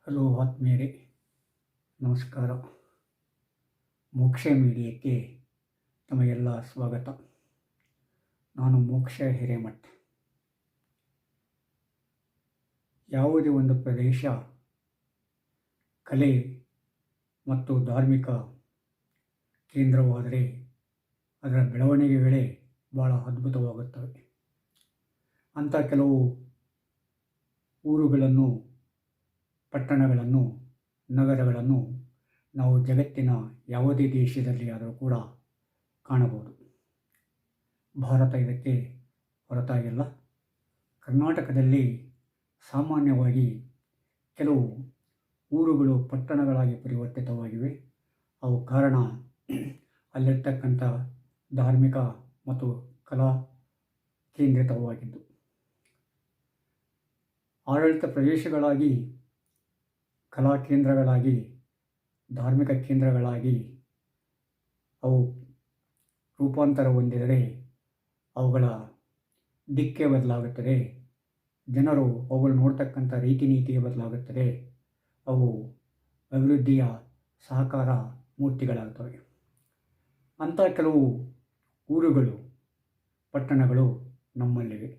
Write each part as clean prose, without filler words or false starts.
Hello ಆತ್ಮೀಯರೇ, ನಮಸ್ಕಾರ. ಮೋಕ್ಷ ಮೀಡಿಯಾಕ್ಕೆ ತಮಗೆಲ್ಲ ಸ್ವಾಗತ. ನಾನು ಮೋಕ್ಷ ಹಿರೇಮಠ್. ಯಾವುದೇ ಒಂದು ಪ್ರದೇಶ ಕಲೆ ಮತ್ತು ಧಾರ್ಮಿಕ ಕೇಂದ್ರವಾದರೆ ಅದರ ಬೆಳವಣಿಗೆಗಳೇ ಭಾಳ ಅದ್ಭುತವಾಗುತ್ತವೆ. ಅಂಥ ಕೆಲವು ಊರುಗಳನ್ನು, ಪಟ್ಟಣಗಳನ್ನು, ನಗರಗಳನ್ನು ನಾವು ಜಗತ್ತಿನ ಯಾವುದೇ ದೇಶದಲ್ಲಿ ಆದರೂ ಕೂಡ ಕಾಣಬಹುದು. ಭಾರತ ಇದಕ್ಕೆ ಹೊರತಾಗಿಲ್ಲ. ಕರ್ನಾಟಕದಲ್ಲಿ ಸಾಮಾನ್ಯವಾಗಿ ಕೆಲವು ಊರುಗಳು ಪಟ್ಟಣಗಳಾಗಿ ಪರಿವರ್ತಿತವಾಗಿವೆ. ಅವು ಕಾರಣ ಅಲ್ಲಿರ್ತಕ್ಕಂಥ ಧಾರ್ಮಿಕ ಮತ್ತು ಕಲಾ ಕೇಂದ್ರಿತವಾಗಿದ್ದು, ಆಡಳಿತ ಪ್ರದೇಶಗಳಾಗಿ, ಕಲಾ ಕೇಂದ್ರಗಳಾಗಿ, ಧಾರ್ಮಿಕ ಕೇಂದ್ರಗಳಾಗಿ ಅವು ರೂಪಾಂತರ ಹೊಂದಿದರೆ ಅವುಗಳ ದಿಕ್ಕೇ ಬದಲಾಗುತ್ತದೆ. ಜನರು ಅವುಗಳು ನೋಡ್ತಕ್ಕಂಥ ರೀತಿ ನೀತಿಯೇ ಬದಲಾಗುತ್ತದೆ. ಅವು ಅಭಿವೃದ್ಧಿಯ ಸಹಕಾರ ಮೂರ್ತಿಗಳಾಗುತ್ತವೆ. ಅಂಥ ಕೆಲವು ಊರುಗಳು, ಪಟ್ಟಣಗಳು ನಮ್ಮಲ್ಲಿವೆ.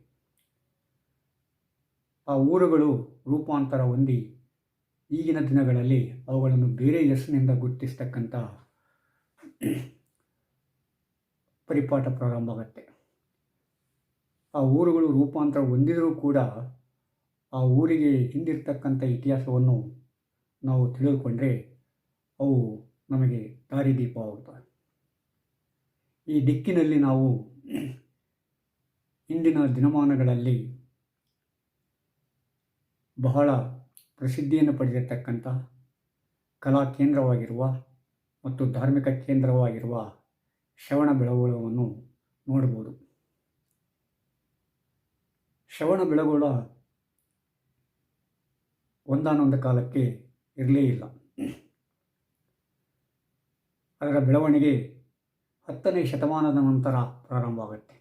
ಆ ಊರುಗಳು ರೂಪಾಂತರ ಹೊಂದಿ ಈಗಿನ ದಿನಗಳಲ್ಲಿ ಅವುಗಳನ್ನು ಬೇರೆ ಹೆಸರಿನಿಂದ ಗುರುತಿಸ್ತಕ್ಕಂಥ ಪರಿಪಾಠ ಪ್ರಾರಂಭ ಆಗುತ್ತೆ. ಆ ಊರುಗಳು ರೂಪಾಂತರ ಹೊಂದಿದರೂ ಕೂಡ ಆ ಊರಿಗೆ ಹಿಂದಿರ್ತಕ್ಕಂಥ ಇತಿಹಾಸವನ್ನು ನಾವು ತಿಳಿದುಕೊಂಡ್ರೆ ಅವು ನಮಗೆ ದಾರಿದೀಪವಾಗುತ್ತವೆ. ಈ ದಿಕ್ಕಿನಲ್ಲಿ ನಾವು ಇಂದಿನ ದಿನಮಾನಗಳಲ್ಲಿ ಬಹಳ ಪ್ರಸಿದ್ಧಿಯನ್ನು ಪಡೆದಿರತಕ್ಕಂಥ ಕಲಾ ಕೇಂದ್ರವಾಗಿರುವ ಮತ್ತು ಧಾರ್ಮಿಕ ಕೇಂದ್ರವಾಗಿರುವ ಶ್ರವಣಬೆಳಗೊಳವನ್ನು ನೋಡ್ಬೋದು. ಶ್ರವಣಬೆಳಗೊಳ ಒಂದಾನೊಂದು ಕಾಲಕ್ಕೆ ಇರಲೇ ಇಲ್ಲ. ಅದರ ಬೆಳವಣಿಗೆ 10ನೇ ಶತಮಾನದ ನಂತರ ಪ್ರಾರಂಭ ಆಗುತ್ತೆ.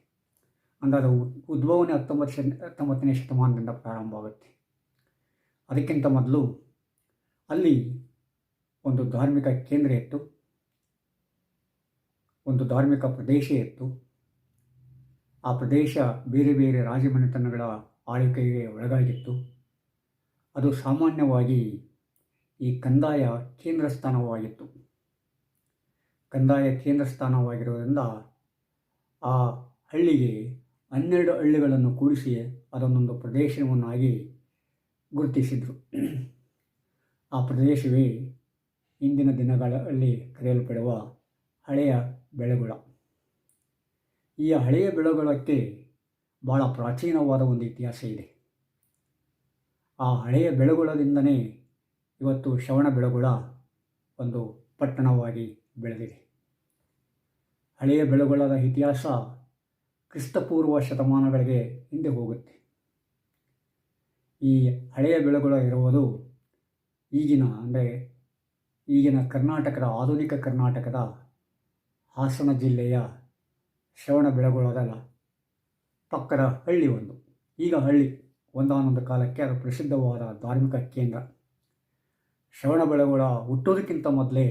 ಅಂದರೆ ಉದ್ಭವನೇ 19ನೇ ಶತಮಾನದಿಂದ ಪ್ರಾರಂಭ ಆಗುತ್ತೆ. ಅದಕ್ಕಿಂತ ಮೊದಲು ಅಲ್ಲಿ ಒಂದು ಧಾರ್ಮಿಕ ಕೇಂದ್ರ ಇತ್ತು, ಒಂದು ಧಾರ್ಮಿಕ ಪ್ರದೇಶ ಇತ್ತು. ಆ ಪ್ರದೇಶ ಬೇರೆ ಬೇರೆ ರಾಜಮನೆತನಗಳ ಆಳ್ವಿಕೆಗೆ ಒಳಗಾಗಿತ್ತು. ಅದು ಸಾಮಾನ್ಯವಾಗಿ ಈ ಕಂದಾಯ ಕೇಂದ್ರ ಸ್ಥಾನವಾಗಿತ್ತು. ಕಂದಾಯ ಕೇಂದ್ರ ಸ್ಥಾನವಾಗಿರೋದ್ರಿಂದ ಆ ಹಳ್ಳಿಗೆ 12 ಹಳ್ಳಿಗಳನ್ನು ಕೂಡಿಸಿ ಅದನ್ನೊಂದು ಪ್ರದೇಶವನ್ನಾಗಿ ಗುರುತಿಸಿದರು. ಆ ಪ್ರದೇಶವೇ ಇಂದಿನ ದಿನಗಳಲ್ಲಿ ಕರೆಯಲ್ಪಡುವ ಹಳೆಯ ಬೆಳಗೊಳ. ಈ ಹಳೆಯ ಬೆಳಗೊಳಕ್ಕೆ ಭಾಳ ಪ್ರಾಚೀನವಾದ ಒಂದು ಇತಿಹಾಸ ಇದೆ. ಆ ಹಳೆಯ ಬೆಳಗೊಳದಿಂದನೇ ಇವತ್ತು ಶ್ರವಣಬೆಳಗೊಳ ಒಂದು ಪಟ್ಟಣವಾಗಿ ಬೆಳೆದಿದೆ. ಹಳೆಯ ಬೆಳಗೊಳದ ಇತಿಹಾಸ ಕ್ರಿಸ್ತಪೂರ್ವ ಶತಮಾನಗಳಿಗೆ ಹಿಂದೆ ಹೋಗುತ್ತೆ. ಈ ಹಳೆಯ ಬೆಳಗೊಳ ಇರುವುದು ಈಗಿನ ಕರ್ನಾಟಕದ, ಆಧುನಿಕ ಕರ್ನಾಟಕದ ಹಾಸನ ಜಿಲ್ಲೆಯ ಶ್ರವಣಬೆಳಗೊಳದ ಪಕ್ಕದ ಹಳ್ಳಿ ಒಂದು. ಈಗ ಹಳ್ಳಿ, ಒಂದಾನೊಂದು ಕಾಲಕ್ಕೆ ಅದು ಪ್ರಸಿದ್ಧವಾದ ಧಾರ್ಮಿಕ ಕೇಂದ್ರ. ಶ್ರವಣಬೆಳಗೊಳ ಹುಟ್ಟೋದಕ್ಕಿಂತ ಮೊದಲೇ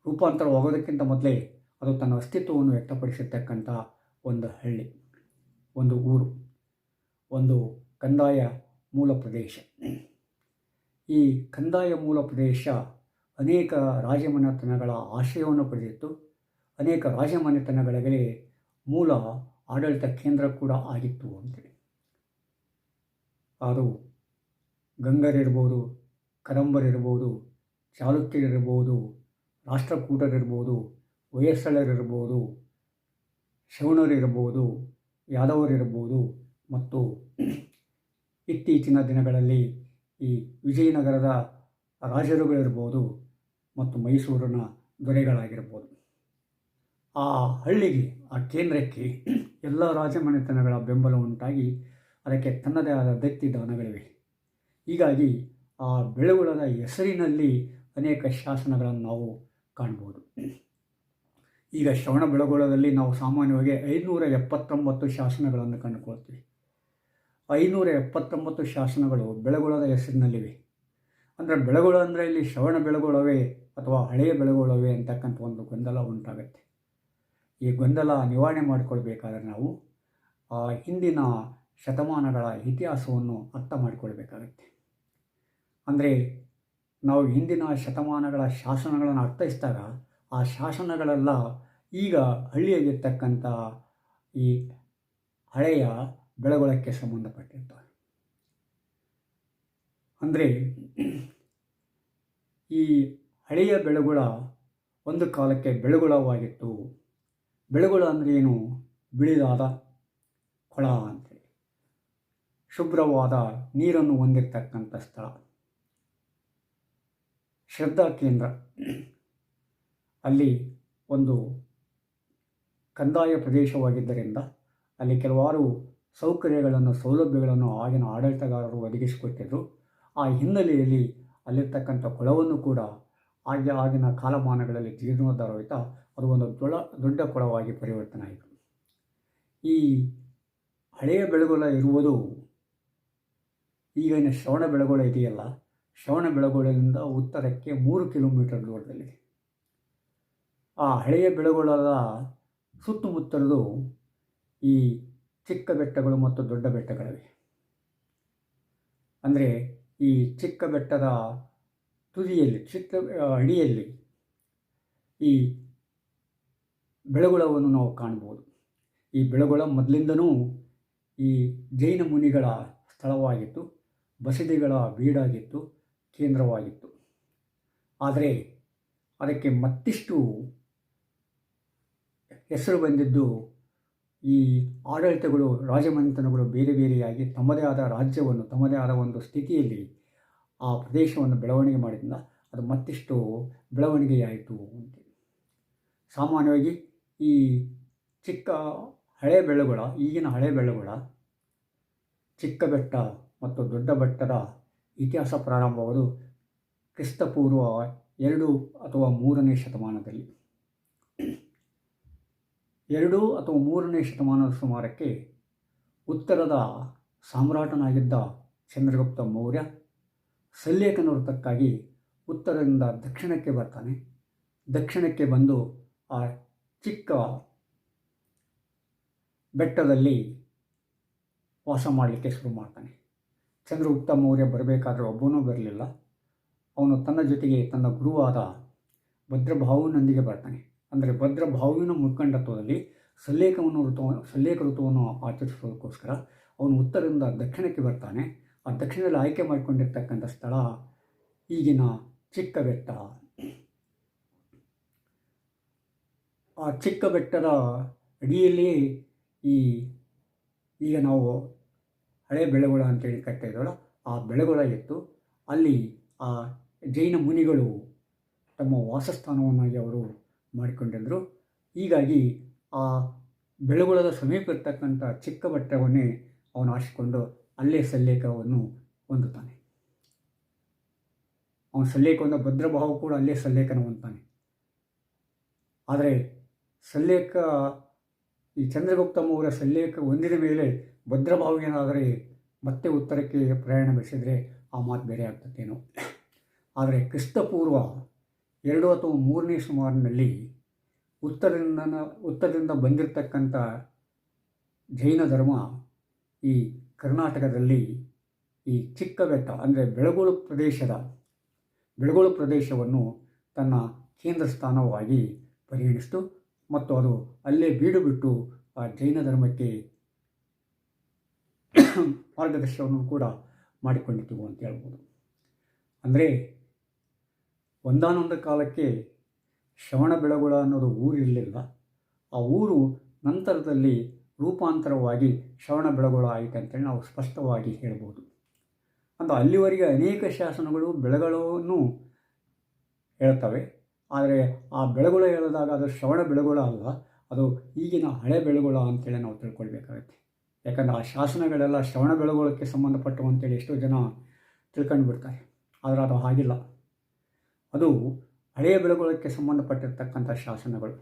ರೂಪಾಂತರವಾಗೋದಕ್ಕಿಂತ ಮೊದಲೇ ಅದು ತನ್ನ ಅಸ್ತಿತ್ವವನ್ನು ವ್ಯಕ್ತಪಡಿಸಿರ್ತಕ್ಕಂಥ ಒಂದು ಹಳ್ಳಿ, ಒಂದು ಊರು, ಒಂದು ಕಂದಾಯ ಮೂಲ ಪ್ರದೇಶ. ಈ ಕಂದಾಯ ಮೂಲ ಪ್ರದೇಶ ಅನೇಕ ರಾಜಮನೆತನಗಳ ಆಶ್ರಯವನ್ನು ಪಡೆದಿತ್ತು. ಅನೇಕ ರಾಜಮನೆತನಗಳಿಗೆ ಮೂಲ ಆಡಳಿತ ಕೇಂದ್ರ ಕೂಡ ಆಗಿತ್ತು ಅಂತೇಳಿ. ಅದು ಗಂಗರಿರ್ಬೋದು, ಕದಂಬರಿರ್ಬೋದು, ಚಾಲುಕ್ಯರಿರ್ಬೋದು, ರಾಷ್ಟ್ರಕೂಟರಿರ್ಬೋದು, ಹೊಯ್ಸಳರಿರ್ಬೋದು, ಶವಣರಿರ್ಬೋದು, ಯಾದವರಿರ್ಬೋದು, ಮತ್ತು ಇತ್ತೀಚಿನ ದಿನಗಳಲ್ಲಿ ಈ ವಿಜಯನಗರದ ರಾಜರುಗಳಿರ್ಬೋದು ಮತ್ತು ಮೈಸೂರಿನ ದೊರೆಗಳಾಗಿರ್ಬೋದು. ಆ ಹಳ್ಳಿಗೆ, ಆ ಕೇಂದ್ರಕ್ಕೆ ಎಲ್ಲ ರಾಜಮನೆತನಗಳ ಬೆಂಬಲ ಉಂಟಾಗಿ ಅದಕ್ಕೆ ತನ್ನದೇ ಆದ ದತ್ತಿ ದಾನಗಳಿವೆ. ಹೀಗಾಗಿ ಆ ಬೆಳಗೊಳದ ಹೆಸರಿನಲ್ಲಿ ಅನೇಕ ಶಾಸನಗಳನ್ನು ನಾವು ಕಾಣ್ಬೋದು. ಈಗ ಶ್ರವಣಬೆಳಗೊಳದಲ್ಲಿ ನಾವು ಸಾಮಾನ್ಯವಾಗಿ 579 ಶಾಸನಗಳನ್ನು ಕಂಡುಕೊಳ್ತೀವಿ. 579 ಶಾಸನಗಳು ಬೆಳಗೊಳದ ಹೆಸರಿನಲ್ಲಿವೆ. ಅಂದರೆ ಬೆಳಗೊಳ ಅಂದರೆ ಇಲ್ಲಿ ಶ್ರವಣ ಬೆಳಗೊಳವೇ ಅಥವಾ ಹಳೆಯ ಬೆಳಗೊಳವೇ ಅಂತಕ್ಕಂಥ ಒಂದು ಗೊಂದಲ ಉಂಟಾಗುತ್ತೆ. ಈ ಗೊಂದಲ ನಿವಾರಣೆ ಮಾಡಿಕೊಳ್ಬೇಕಾದ್ರೆ ನಾವು ಹಿಂದಿನ ಶತಮಾನಗಳ ಇತಿಹಾಸವನ್ನು ಅರ್ಥ ಮಾಡಿಕೊಳ್ಬೇಕಾಗತ್ತೆ. ಅಂದರೆ ನಾವು ಹಿಂದಿನ ಶತಮಾನಗಳ ಶಾಸನಗಳನ್ನು ಅರ್ಥೈಸಿದಾಗ ಆ ಶಾಸನಗಳೆಲ್ಲ ಈಗ ಹಳ್ಳಿಯಾಗಿರ್ತಕ್ಕಂಥ ಈ ಹಳೆಯ ಬೆಳಗೊಳಕ್ಕೆ ಸಂಬಂಧಪಟ್ಟಿರ್ತವೆ. ಅಂದರೆ ಈ ಹಳೆಯ ಬೆಳಗೊಳ ಒಂದು ಕಾಲಕ್ಕೆ ಬೆಳಗೊಳವಾಗಿತ್ತು. ಬೆಳಗೊಳ ಅಂದರೆ ಏನು? ಬಿಳಿದಾದ ಕೊಳ ಅಂತೇಳಿ, ಶುಭ್ರವಾದ ನೀರನ್ನು ಹೊಂದಿರತಕ್ಕಂಥ ಸ್ಥಳ, ಶ್ರದ್ಧಾ ಕೇಂದ್ರ. ಅಲ್ಲಿ ಒಂದು ಕಂದಾಯ ಪ್ರದೇಶವಾಗಿದ್ದರಿಂದ ಅಲ್ಲಿ ಕೆಲವಾರು ಸೌಕರ್ಯಗಳನ್ನು, ಸೌಲಭ್ಯಗಳನ್ನು ಆಗಿನ ಆಡಳಿತಗಾರರು ಒದಗಿಸಿಕೊಟ್ಟಿದ್ದರು. ಆ ಹಿನ್ನೆಲೆಯಲ್ಲಿ ಅಲ್ಲಿರ್ತಕ್ಕಂಥ ಕೊಳವನ್ನು ಕೂಡ ಆಗಿನ ಕಾಲಮಾನಗಳಲ್ಲಿ ಜೀರ್ಣೋದ್ಧಾರವಾಯಿತಾ ಅದು ಒಂದು ದೊಡ್ಡ ಕೊಳವಾಗಿ ಪರಿವರ್ತನೆ ಆಯಿತು. ಈ ಹಳೆಯ ಬೆಳಗೊಳ ಇರುವುದು ಈಗಿನ ಶ್ರವಣ ಬೆಳಗೊಳ ಇದೆಯಲ್ಲ, ಶ್ರವಣ ಬೆಳಗೊಳದಿಂದ ಉತ್ತರಕ್ಕೆ 3 ಕಿಲೋಮೀಟರ್ ದೂರದಲ್ಲಿದೆ. ಆ ಹಳೆಯ ಬೆಳಗೊಳದ ಸುತ್ತಮುತ್ತಲೂ ಈ ಚಿಕ್ಕ ಬೆಟ್ಟಗಳು ಮತ್ತು ದೊಡ್ಡ ಬೆಟ್ಟಗಳಿವೆ. ಅಂದರೆ ಈ ಚಿಕ್ಕ ಬೆಟ್ಟದ ತುದಿಯಲ್ಲಿ, ಅಡಿಯಲ್ಲಿ ಈ ಬೆಳಗೊಳವನ್ನು ನಾವು ಕಾಣ್ಬೋದು. ಈ ಬೆಳಗೊಳ ಮೊದಲಿಂದನೂ ಈ ಜೈನ ಮುನಿಗಳ ಸ್ಥಳವಾಗಿತ್ತು, ಬಸದಿಗಳ ಬೀಡಾಗಿತ್ತು, ಕೇಂದ್ರವಾಗಿತ್ತು. ಆದರೆ ಅದಕ್ಕೆ ಮತ್ತಿಷ್ಟು ಹೆಸರು ಬಂದಿದ್ದು ಈ ಆಡಳಿತಗಳು, ರಾಜಮನೆತನಗಳು ಬೇರೆ ಬೇರೆಯಾಗಿ ತಮ್ಮದೇ ಆದ ರಾಜ್ಯವನ್ನು, ತಮ್ಮದೇ ಆದ ಒಂದು ಸ್ಥಿತಿಯಲ್ಲಿ ಆ ಪ್ರದೇಶವನ್ನು ಬೆಳವಣಿಗೆ ಮಾಡಿದ್ರಿಂದ ಅದು ಮತ್ತಿಷ್ಟು ಬೆಳವಣಿಗೆಯಾಯಿತು ಅಂತೇಳಿ. ಸಾಮಾನ್ಯವಾಗಿ ಈ ಚಿಕ್ಕ ಹಳೆ ಬೆಳಗೊಳ, ಈಗಿನ ಹಳೆ ಬೆಳಗೊಳ, ಚಿಕ್ಕ ಬೆಟ್ಟ ಮತ್ತು ದೊಡ್ಡ ಬೆಟ್ಟದ ಇತಿಹಾಸ ಪ್ರಾರಂಭವಾಗುವುದು ಕ್ರಿಸ್ತಪೂರ್ವ 2 ಅಥವಾ 3ನೇ ಶತಮಾನದಲ್ಲಿ. 2 ಅಥವಾ 3ನೇ ಶತಮಾನದ ಸುಮಾರಕ್ಕೆ ಉತ್ತರದ ಸಾಮ್ರಾಟನಾಗಿದ್ದ ಚಂದ್ರಗುಪ್ತ ಮೌರ್ಯ ಸಲ್ಲೇಖನ ವೃತ್ತಕ್ಕಾಗಿ ಉತ್ತರದಿಂದ ದಕ್ಷಿಣಕ್ಕೆ ಬರ್ತಾನೆ. ದಕ್ಷಿಣಕ್ಕೆ ಬಂದು ಆ ಚಿಕ್ಕ ಬೆಟ್ಟದಲ್ಲಿ ವಾಸ ಮಾಡಲಿಕ್ಕೆ ಶುರು ಮಾಡ್ತಾನೆ. ಚಂದ್ರಗುಪ್ತ ಮೌರ್ಯ ಬರಬೇಕಾದ್ರೆ ಒಬ್ಬನೂ ಬರಲಿಲ್ಲ. ಅವನು ತನ್ನ ಜೊತೆಗೆ ತನ್ನ ಗುರುವಾದ ಭದ್ರಭಾಹುವಿನೊಂದಿಗೆ ಬರ್ತಾನೆ. ಅಂದರೆ ಭದ್ರಭಾಹುವಿನ ಮುಖಂಡತ್ವದಲ್ಲಿ ಸಲ್ಲೇಖ ಋತುವನ್ನು ಆಚರಿಸೋದಕ್ಕೋಸ್ಕರ ಅವನು ಉತ್ತರದಿಂದ ದಕ್ಷಿಣಕ್ಕೆ ಬರ್ತಾನೆ. ಆ ದಕ್ಷಿಣದಲ್ಲಿ ಆಯ್ಕೆ ಮಾಡಿಕೊಂಡಿರ್ತಕ್ಕಂಥ ಸ್ಥಳ ಈಗಿನ ಚಿಕ್ಕ ಬೆಟ್ಟ. ಆ ಚಿಕ್ಕ ಬೆಟ್ಟದ ಅಡಿಯಲ್ಲಿಯೇ ಈಗ ನಾವು ಹಳೆ ಬೆಳಗೊಳ ಅಂತೇಳಿ ಕಟ್ತಾ ಇದ್ದವಲ್ಲ, ಆ ಬೆಳಗೊಳ ಇತ್ತು. ಅಲ್ಲಿ ಆ ಜೈನ ಮುನಿಗಳು ತಮ್ಮ ವಾಸಸ್ಥಾನವನ್ನಾಗಿ ಅವರು ಮಾಡಿಕೊಂಡಿದ್ದರು. ಹೀಗಾಗಿ ಆ ಬೆಳಗೊಳದ ಸಮೀಪ ಇರ್ತಕ್ಕಂಥ ಚಿಕ್ಕ ಬೆಟ್ಟವನ್ನೇ ಅವನು ಆರಿಸಿಕೊಂಡು ಅಲ್ಲೇ ಸಲ್ಲೇಖವನ್ನು ಹೊಂದುತ್ತಾನೆ. ಅವನ ಸಲ್ಲೇಖವನ್ನು ಭದ್ರಭಾವು ಕೂಡ ಅಲ್ಲೇ ಸಲ್ಲೇಖನ ಹೊಂದುತ್ತಾನೆ. ಆದರೆ ಸಲ್ಲೇಖ ಈ ಚಂದ್ರಗುಪ್ತ ಮೌರ್ಯ ಸಲ್ಲೇಖ ಹೊಂದಿದ ಮೇಲೆ ಭದ್ರಭಾವಿಗೇನಾದರೆ ಮತ್ತೆ ಉತ್ತರಕ್ಕೆ ಪ್ರಯಾಣ ಬೆಳೆಸಿದರೆ ಆ ಮಾತು ಬೇರೆ ಆಗ್ತದೇನೋ. ಆದರೆ ಕ್ರಿಸ್ತಪೂರ್ವ 2 ಅಥವಾ 3ನೇ ಸುಮಾರಿನಲ್ಲಿ ಉತ್ತರದಿಂದ ಬಂದಿರತಕ್ಕಂಥ ಜೈನ ಧರ್ಮ ಈ ಕರ್ನಾಟಕದಲ್ಲಿ ಈ ಚಿಕ್ಕ ಬೆಟ್ಟ ಅಂದರೆ ಬೆಳಗೊಳ ಪ್ರದೇಶವನ್ನು ತನ್ನ ಕೇಂದ್ರ ಸ್ಥಾನವಾಗಿ ಪರಿಗಣಿಸಿತು ಮತ್ತು ಅದು ಅಲ್ಲೇ ಬೀಡು ಬಿಟ್ಟು ಆ ಜೈನ ಧರ್ಮಕ್ಕೆ ಮಾರ್ಗದರ್ಶನವನ್ನು ಕೂಡ ಮಾಡಿಕೊಂಡಿತು ಅಂತ ಹೇಳ್ಬೋದು. ಅಂದರೆ ಒಂದಾನೊಂದು ಕಾಲಕ್ಕೆ ಶ್ರವಣ ಬೆಳಗೊಳ ಅನ್ನೋದು ಊರಿರಲಿಲ್ಲ. ಆ ಊರು ನಂತರದಲ್ಲಿ ರೂಪಾಂತರವಾಗಿ ಶ್ರವಣ ಬೆಳಗೊಳ ಆಯಿತು ಅಂತೇಳಿ ನಾವು ಸ್ಪಷ್ಟವಾಗಿ ಹೇಳ್ಬೋದು. ಅಂತ ಅಲ್ಲಿವರೆಗೆ ಅನೇಕ ಶಾಸನಗಳು ಬೆಳಗೊಳವನ್ನು ಹೇಳ್ತವೆ. ಆದರೆ ಆ ಬೆಳಗೊಳ ಹೇಳಿದಾಗ ಅದು ಶ್ರವಣ ಬೆಳಗೊಳ ಅಲ್ಲ, ಅದು ಈಗಿನ ಹಳೆ ಬೆಳಗೊಳ ಅಂತೇಳಿ ನಾವು ತಿಳ್ಕೊಳ್ಬೇಕಾಗತ್ತೆ. ಯಾಕಂದರೆ ಆ ಶಾಸನಗಳೆಲ್ಲ ಶ್ರವಣ ಬೆಳಗೊಳಕ್ಕೆ ಸಂಬಂಧಪಟ್ಟವು ಅಂತೇಳಿ ಎಷ್ಟೋ ಜನ ತಿಳ್ಕೊಂಡು ಬಿಡ್ತಾರೆ. ಆದರೆ ಅದು ಹಾಗಿಲ್ಲ. ಅದು ಹಳೆಯ ಬೆಳಗೊಳಕ್ಕೆ ಸಂಬಂಧಪಟ್ಟಿರ್ತಕ್ಕಂಥ ಶಾಸನಗಳು.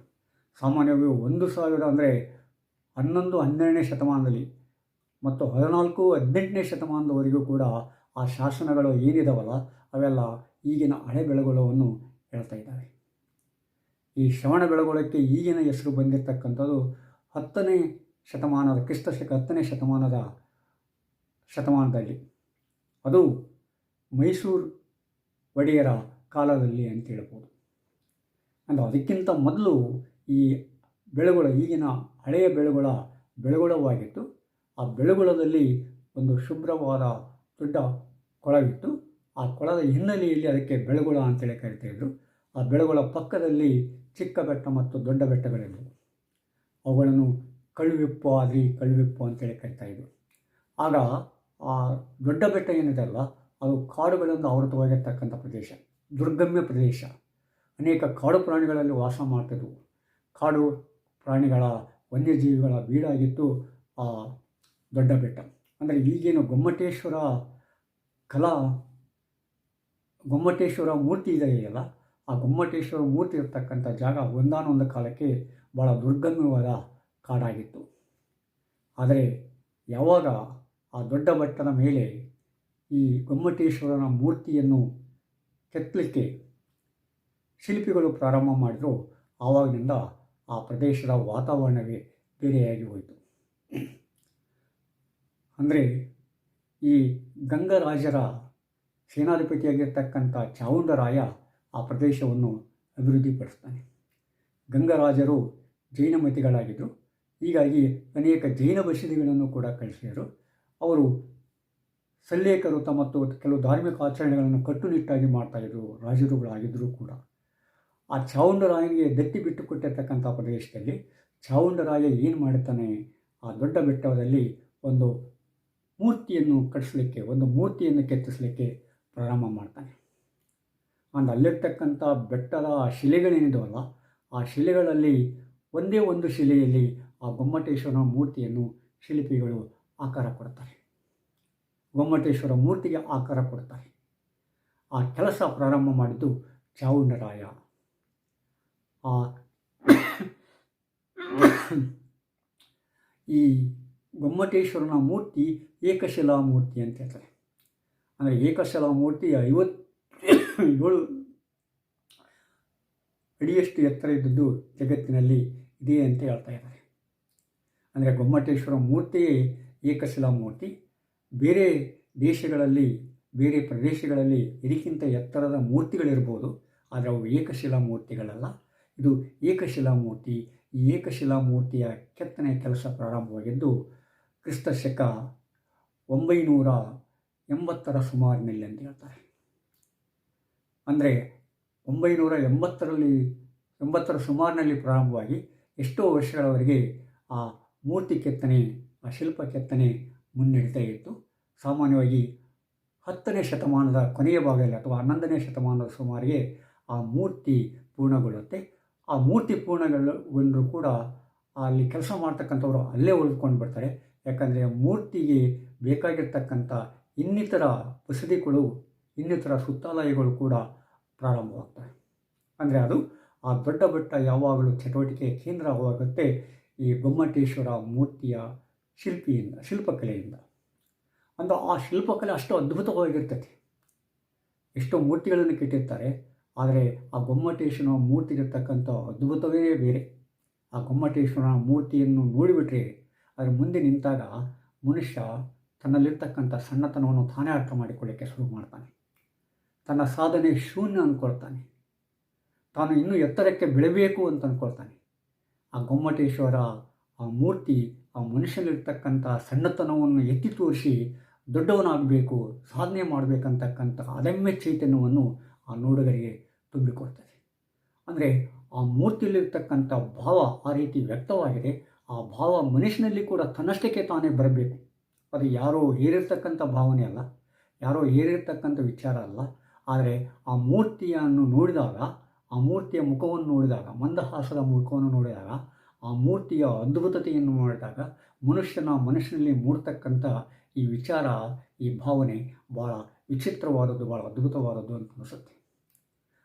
ಸಾಮಾನ್ಯವಾಗಿ 1000 ಅಂದರೆ 11-12ನೇ ಶತಮಾನದಲ್ಲಿ ಮತ್ತು 14-18ನೇ ಶತಮಾನದವರೆಗೂ ಕೂಡ ಆ ಶಾಸನಗಳು ಏನಿದಾವಲ್ಲ ಅವೆಲ್ಲ ಈಗಿನ ಹಳೆ ಬೆಳಗೊಳವನ್ನು ಹೇಳ್ತಾ ಇದ್ದಾವೆ. ಈ ಶ್ರವಣ ಬೆಳಗೊಳಕ್ಕೆ ಈಗಿನ ಹೆಸರು ಬಂದಿರತಕ್ಕಂಥದ್ದು 10ನೇ ಶತಮಾನದ ಕ್ರಿಸ್ತಶಕ 10ನೇ ಶತಮಾನದಲ್ಲಿ, ಅದು ಮೈಸೂರು ಒಡೆಯರ ಕಾಲದಲ್ಲಿ ಅಂತ ಹೇಳ್ಬೋದು. ಅಂದರೆ ಅದಕ್ಕಿಂತ ಮೊದಲು ಈ ಬೆಳಗೊಳ ಈಗಿನ ಹಳೆಯ ಬೆಳಗೊಳವಾಗಿತ್ತು. ಆ ಬೆಳಗೊಳದಲ್ಲಿ ಒಂದು ಶುಭ್ರವಾದ ದೊಡ್ಡ ಕೊಳವಿತ್ತು. ಆ ಕೊಳದ ಹಿನ್ನೆಲೆಯಲ್ಲಿ ಅದಕ್ಕೆ ಬೆಳಗೊಳ ಅಂತೇಳಿ ಕರಿತಾಯಿದ್ರು. ಆ ಬೆಳಗೊಳ ಪಕ್ಕದಲ್ಲಿ ಚಿಕ್ಕ ಬೆಟ್ಟ ಮತ್ತು ದೊಡ್ಡ ಬೆಟ್ಟಗಳಿದ್ದವು. ಅವುಗಳನ್ನು ಕಳುವಿಪ್ಪು ಅಂತೇಳಿ ಕರಿತಾಯಿದ್ರು. ಆಗ ಆ ದೊಡ್ಡ ಬೆಟ್ಟ ಏನಿದೆ ಅಲ್ಲ, ಅದು ಕಾಡುಗಳಿಂದ ಆವೃತವಾಗಿರ್ತಕ್ಕಂಥ ಪ್ರದೇಶ, ದುರ್ಗಮ್ಯ ಪ್ರದೇಶ. ಅನೇಕ ಕಾಡು ಪ್ರಾಣಿಗಳಲ್ಲಿ ವಾಸ ಮಾಡ್ತಿದ್ವು. ಕಾಡು ಪ್ರಾಣಿಗಳ ವನ್ಯಜೀವಿಗಳ ಬೀಡಾಗಿತ್ತು ಆ ದೊಡ್ಡ ಬೆಟ್ಟ. ಅಂದರೆ ಈಗೇನು ಗೊಮ್ಮಟೇಶ್ವರ ಮೂರ್ತಿ ಇದೆಯಲ್ಲ, ಆ ಗೊಮ್ಮಟೇಶ್ವರ ಮೂರ್ತಿ ಇರ್ತಕ್ಕಂಥ ಜಾಗ ಒಂದಾನೊಂದು ಕಾಲಕ್ಕೆ ಭಾಳ ದುರ್ಗಮ್ಯವಾದ ಕಾಡಾಗಿತ್ತು. ಆದರೆ ಯಾವಾಗ ಆ ದೊಡ್ಡ ಬೆಟ್ಟದ ಮೇಲೆ ಈ ಗೊಮ್ಮಟೇಶ್ವರನ ಮೂರ್ತಿಯನ್ನು ಕೆತ್ತಲಿಕ್ಕೆ ಶಿಲ್ಪಿಗಳು ಪ್ರಾರಂಭ ಮಾಡಿದ್ರು, ಆವಾಗಿನಿಂದ ಆ ಪ್ರದೇಶದ ವಾತಾವರಣವೇ ಬೇರೆಯಾಗಿ ಹೋಯಿತು. ಅಂದರೆ ಈ ಗಂಗರಾಜರ ಸೇನಾಧಿಪತಿಯಾಗಿರ್ತಕ್ಕಂಥ ಚಾವುಂಡರಾಯ ಆ ಪ್ರದೇಶವನ್ನು ಅಭಿವೃದ್ಧಿಪಡಿಸ್ತಾನೆ. ಗಂಗರಾಜರು ಜೈನಮತಿಗಳಾಗಿದ್ದರು. ಹೀಗಾಗಿ ಅನೇಕ ಜೈನ ಬಸದಿಗಳನ್ನು ಕೂಡ ಕಳಿಸಿದರು. ಅವರು ಸಲ್ಲೇಖರು ಮತ್ತು ಕೆಲವು ಧಾರ್ಮಿಕ ಆಚರಣೆಗಳನ್ನು ಕಟ್ಟುನಿಟ್ಟಾಗಿ ಮಾಡ್ತಾಯಿದ್ರು ರಾಜರುಗಳಾಗಿದ್ದರೂ ಕೂಡ. ಆ ಚಾವುಂಡರಾಯನಿಗೆ ದತ್ತಿ ಬಿಟ್ಟು ಕೊಟ್ಟಿರ್ತಕ್ಕಂಥ ಪ್ರದೇಶದಲ್ಲಿ ಚಾವುಂಡರಾಯ ಏನು ಮಾಡುತ್ತಾನೆ, ಆ ದೊಡ್ಡ ಬೆಟ್ಟದಲ್ಲಿ ಒಂದು ಮೂರ್ತಿಯನ್ನು ಕಟ್ಟಿಸ್ಲಿಕ್ಕೆ, ಒಂದು ಮೂರ್ತಿಯನ್ನು ಕೆತ್ತಿಸಲಿಕ್ಕೆ ಪ್ರಾರಂಭ ಮಾಡ್ತಾನೆ. ಅಂದು ಅಲ್ಲಿರ್ತಕ್ಕಂಥ ಬೆಟ್ಟದ ಶಿಲೆಗಳೇನಿದವಲ್ಲ, ಆ ಶಿಲೆಗಳಲ್ಲಿ ಒಂದೇ ಒಂದು ಶಿಲೆಯಲ್ಲಿ ಆ ಗೊಮ್ಮಟೇಶ್ವರನ ಮೂರ್ತಿಯನ್ನು ಶಿಲ್ಪಿಗಳು ಆಕಾರ ಕೊಡ್ತಾರೆ. ಗೊಮ್ಮಟೇಶ್ವರ ಮೂರ್ತಿಗೆ ಆಕಾರ ಕೊಡ್ತಾರೆ. ಆ ಕೆಲಸ ಪ್ರಾರಂಭ ಮಾಡಿದ್ದು ಚಾವುಂಡರಾಯ. ಈ ಗೊಮ್ಮಟೇಶ್ವರನ ಮೂರ್ತಿ ಏಕಶಿಲಾ ಮೂರ್ತಿ ಅಂತ ಹೇಳ್ತಾರೆ. ಅಂದರೆ ಏಕಶಿಲಾ ಮೂರ್ತಿ 57 ಅಡಿಯಷ್ಟು ಎತ್ತರ ಇದ್ದದ್ದು ಜಗತ್ತಿನಲ್ಲಿ ಇದೆ ಅಂತ ಹೇಳ್ತಾ ಇದ್ದಾರೆ. ಅಂದರೆ ಗೊಮ್ಮಟೇಶ್ವರ ಮೂರ್ತಿಯೇ ಏಕಶಿಲಾ ಮೂರ್ತಿ. ಬೇರೆ ದೇಶಗಳಲ್ಲಿ, ಬೇರೆ ಪ್ರದೇಶಗಳಲ್ಲಿ ಇದಕ್ಕಿಂತ ಎತ್ತರದ ಮೂರ್ತಿಗಳಿರ್ಬೋದು, ಆದರೆ ಅವು ಏಕಶಿಲಾ ಮೂರ್ತಿಗಳಲ್ಲ. ಇದು ಏಕಶಿಲಾ ಮೂರ್ತಿ. ಈ ಏಕಶಿಲಾ ಮೂರ್ತಿಯ ಕೆತ್ತನೆ ಕೆಲಸ ಪ್ರಾರಂಭವಾಗಿದ್ದು ಕ್ರಿಸ್ತಶಕ 980ರ ಸುಮಾರಿನಲ್ಲಿ ಅಂತ ಹೇಳ್ತಾರೆ. ಅಂದರೆ 980ರ ಸುಮಾರಿನಲ್ಲಿ ಪ್ರಾರಂಭವಾಗಿ ಎಷ್ಟೋ ವರ್ಷಗಳವರೆಗೆ ಆ ಮೂರ್ತಿ ಕೆತ್ತನೆ, ಆ ಶಿಲ್ಪ ಕೆತ್ತನೆ ಮುನ್ನಡೀತಾ ಇತ್ತು. ಸಾಮಾನ್ಯವಾಗಿ 10ನೇ ಶತಮಾನದ ಕೊನೆಯ ಭಾಗದಲ್ಲಿ ಅಥವಾ 11ನೇ ಶತಮಾನದ ಸುಮಾರಿಗೆ ಆ ಮೂರ್ತಿ ಪೂರ್ಣಗೊಳ್ಳುತ್ತೆ. ಆ ಮೂರ್ತಿ ಪೂರ್ಣಗೊಂಡರೂ ಕೂಡ ಅಲ್ಲಿ ಕೆಲಸ ಮಾಡ್ತಕ್ಕಂಥವ್ರು ಅಲ್ಲೇ ಉಳಿದುಕೊಂಡು ಬರ್ತಾರೆ. ಯಾಕಂದರೆ ಮೂರ್ತಿಗೆ ಬೇಕಾಗಿರ್ತಕ್ಕಂಥ ಇನ್ನಿತರ ಬಸದಿಗಳು, ಇನ್ನಿತರ ಸುತ್ತಾಲಯಗಳು ಕೂಡ ಪ್ರಾರಂಭವಾಗ್ತವೆ. ಅಂದರೆ ಅದು ಆ ದೊಡ್ಡ ಬೆಟ್ಟ ಯಾವಾಗಲೂ ಚಟುವಟಿಕೆಯ ಕೇಂದ್ರವಾಗುತ್ತೆ ಈ ಗೊಮ್ಮಟೇಶ್ವರ ಮೂರ್ತಿಯ ಶಿಲ್ಪಕಲೆಯಿಂದ. ಅಂದರೆ ಆ ಶಿಲ್ಪಕಲೆ ಅಷ್ಟು ಅದ್ಭುತವಾಗಿರ್ತೈತಿ. ಎಷ್ಟೋ ಮೂರ್ತಿಗಳನ್ನು ಕೆಟ್ಟಿರ್ತಾರೆ, ಆದರೆ ಆ ಗೊಮ್ಮಟೇಶ್ವರನ ಮೂರ್ತಿಗಿರ್ತಕ್ಕಂಥ ಅದ್ಭುತವೇ ಬೇರೆ. ಆ ಗೊಮ್ಮಟೇಶ್ವರನ ಮೂರ್ತಿಯನ್ನು ನೋಡಿಬಿಟ್ರೆ ಅದರ ಮುಂದೆ ನಿಂತಾಗ ಮನುಷ್ಯ ತನ್ನಲ್ಲಿರ್ತಕ್ಕಂಥ ಸಣ್ಣತನವನ್ನು ತಾನೇ ಅರ್ಥ ಮಾಡಿಕೊಳ್ಳಿಕ್ಕೆ ಶುರು ಮಾಡ್ತಾನೆ. ತನ್ನ ಸಾಧನೆ ಶೂನ್ಯ ಅಂದ್ಕೊಳ್ತಾನೆ. ತಾನು ಇನ್ನೂ ಎತ್ತರಕ್ಕೆ ಬೆಳೆಯಬೇಕು ಅಂತ ಅಂದ್ಕೊಳ್ತಾನೆ. ಆ ಗೊಮ್ಮಟೇಶ್ವರ ಆ ಮೂರ್ತಿ ಆ ಮನುಷ್ಯನಿರ್ತಕ್ಕಂಥ ಸಣ್ಣತನವನ್ನು ಎತ್ತಿ ತೋರಿಸಿ ದೊಡ್ಡವನಾಗಬೇಕು, ಸಾಧನೆ ಮಾಡಬೇಕಂತಕ್ಕಂಥ ಅದಮ್ಯ ಚೈತನ್ಯವನ್ನು ಆ ನೋಡುಗರಿಗೆ ತುಂಬಿಕೊಡ್ತದೆ. ಅಂದರೆ ಆ ಮೂರ್ತಿಯಲ್ಲಿರ್ತಕ್ಕಂಥ ಭಾವ ಆ ರೀತಿ ವ್ಯಕ್ತವಾಗಿದೆ. ಆ ಭಾವ ಮನುಷ್ಯನಲ್ಲಿ ಕೂಡ ತನ್ನಷ್ಟಕ್ಕೆ ತಾನೇ ಬರಬೇಕು. ಅದು ಯಾರೋ ಹೇರಿರ್ತಕ್ಕಂಥ ಭಾವನೆ ಅಲ್ಲ, ಯಾರೋ ಹೇರಿರ್ತಕ್ಕಂಥ ವಿಚಾರ ಅಲ್ಲ. ಆದರೆ ಆ ಮೂರ್ತಿಯನ್ನು ನೋಡಿದಾಗ, ಆ ಮೂರ್ತಿಯ ಮುಖವನ್ನು ನೋಡಿದಾಗ, ಮಂದಹಾಸದ ಮುಖವನ್ನು ನೋಡಿದಾಗ, ಆ ಮೂರ್ತಿಯ ಅದ್ಭುತತೆಯನ್ನು ನೋಡಿದಾಗ ಮನುಷ್ಯನಲ್ಲಿ ಮೂಡ್ತಕ್ಕಂಥ ಈ ವಿಚಾರ, ಈ ಭಾವನೆ ಭಾಳ ವಿಚಿತ್ರವಾದದ್ದು, ಭಾಳ ಅದ್ಭುತವಾದದ್ದು ಅಂತ ಅನಿಸುತ್ತೆ.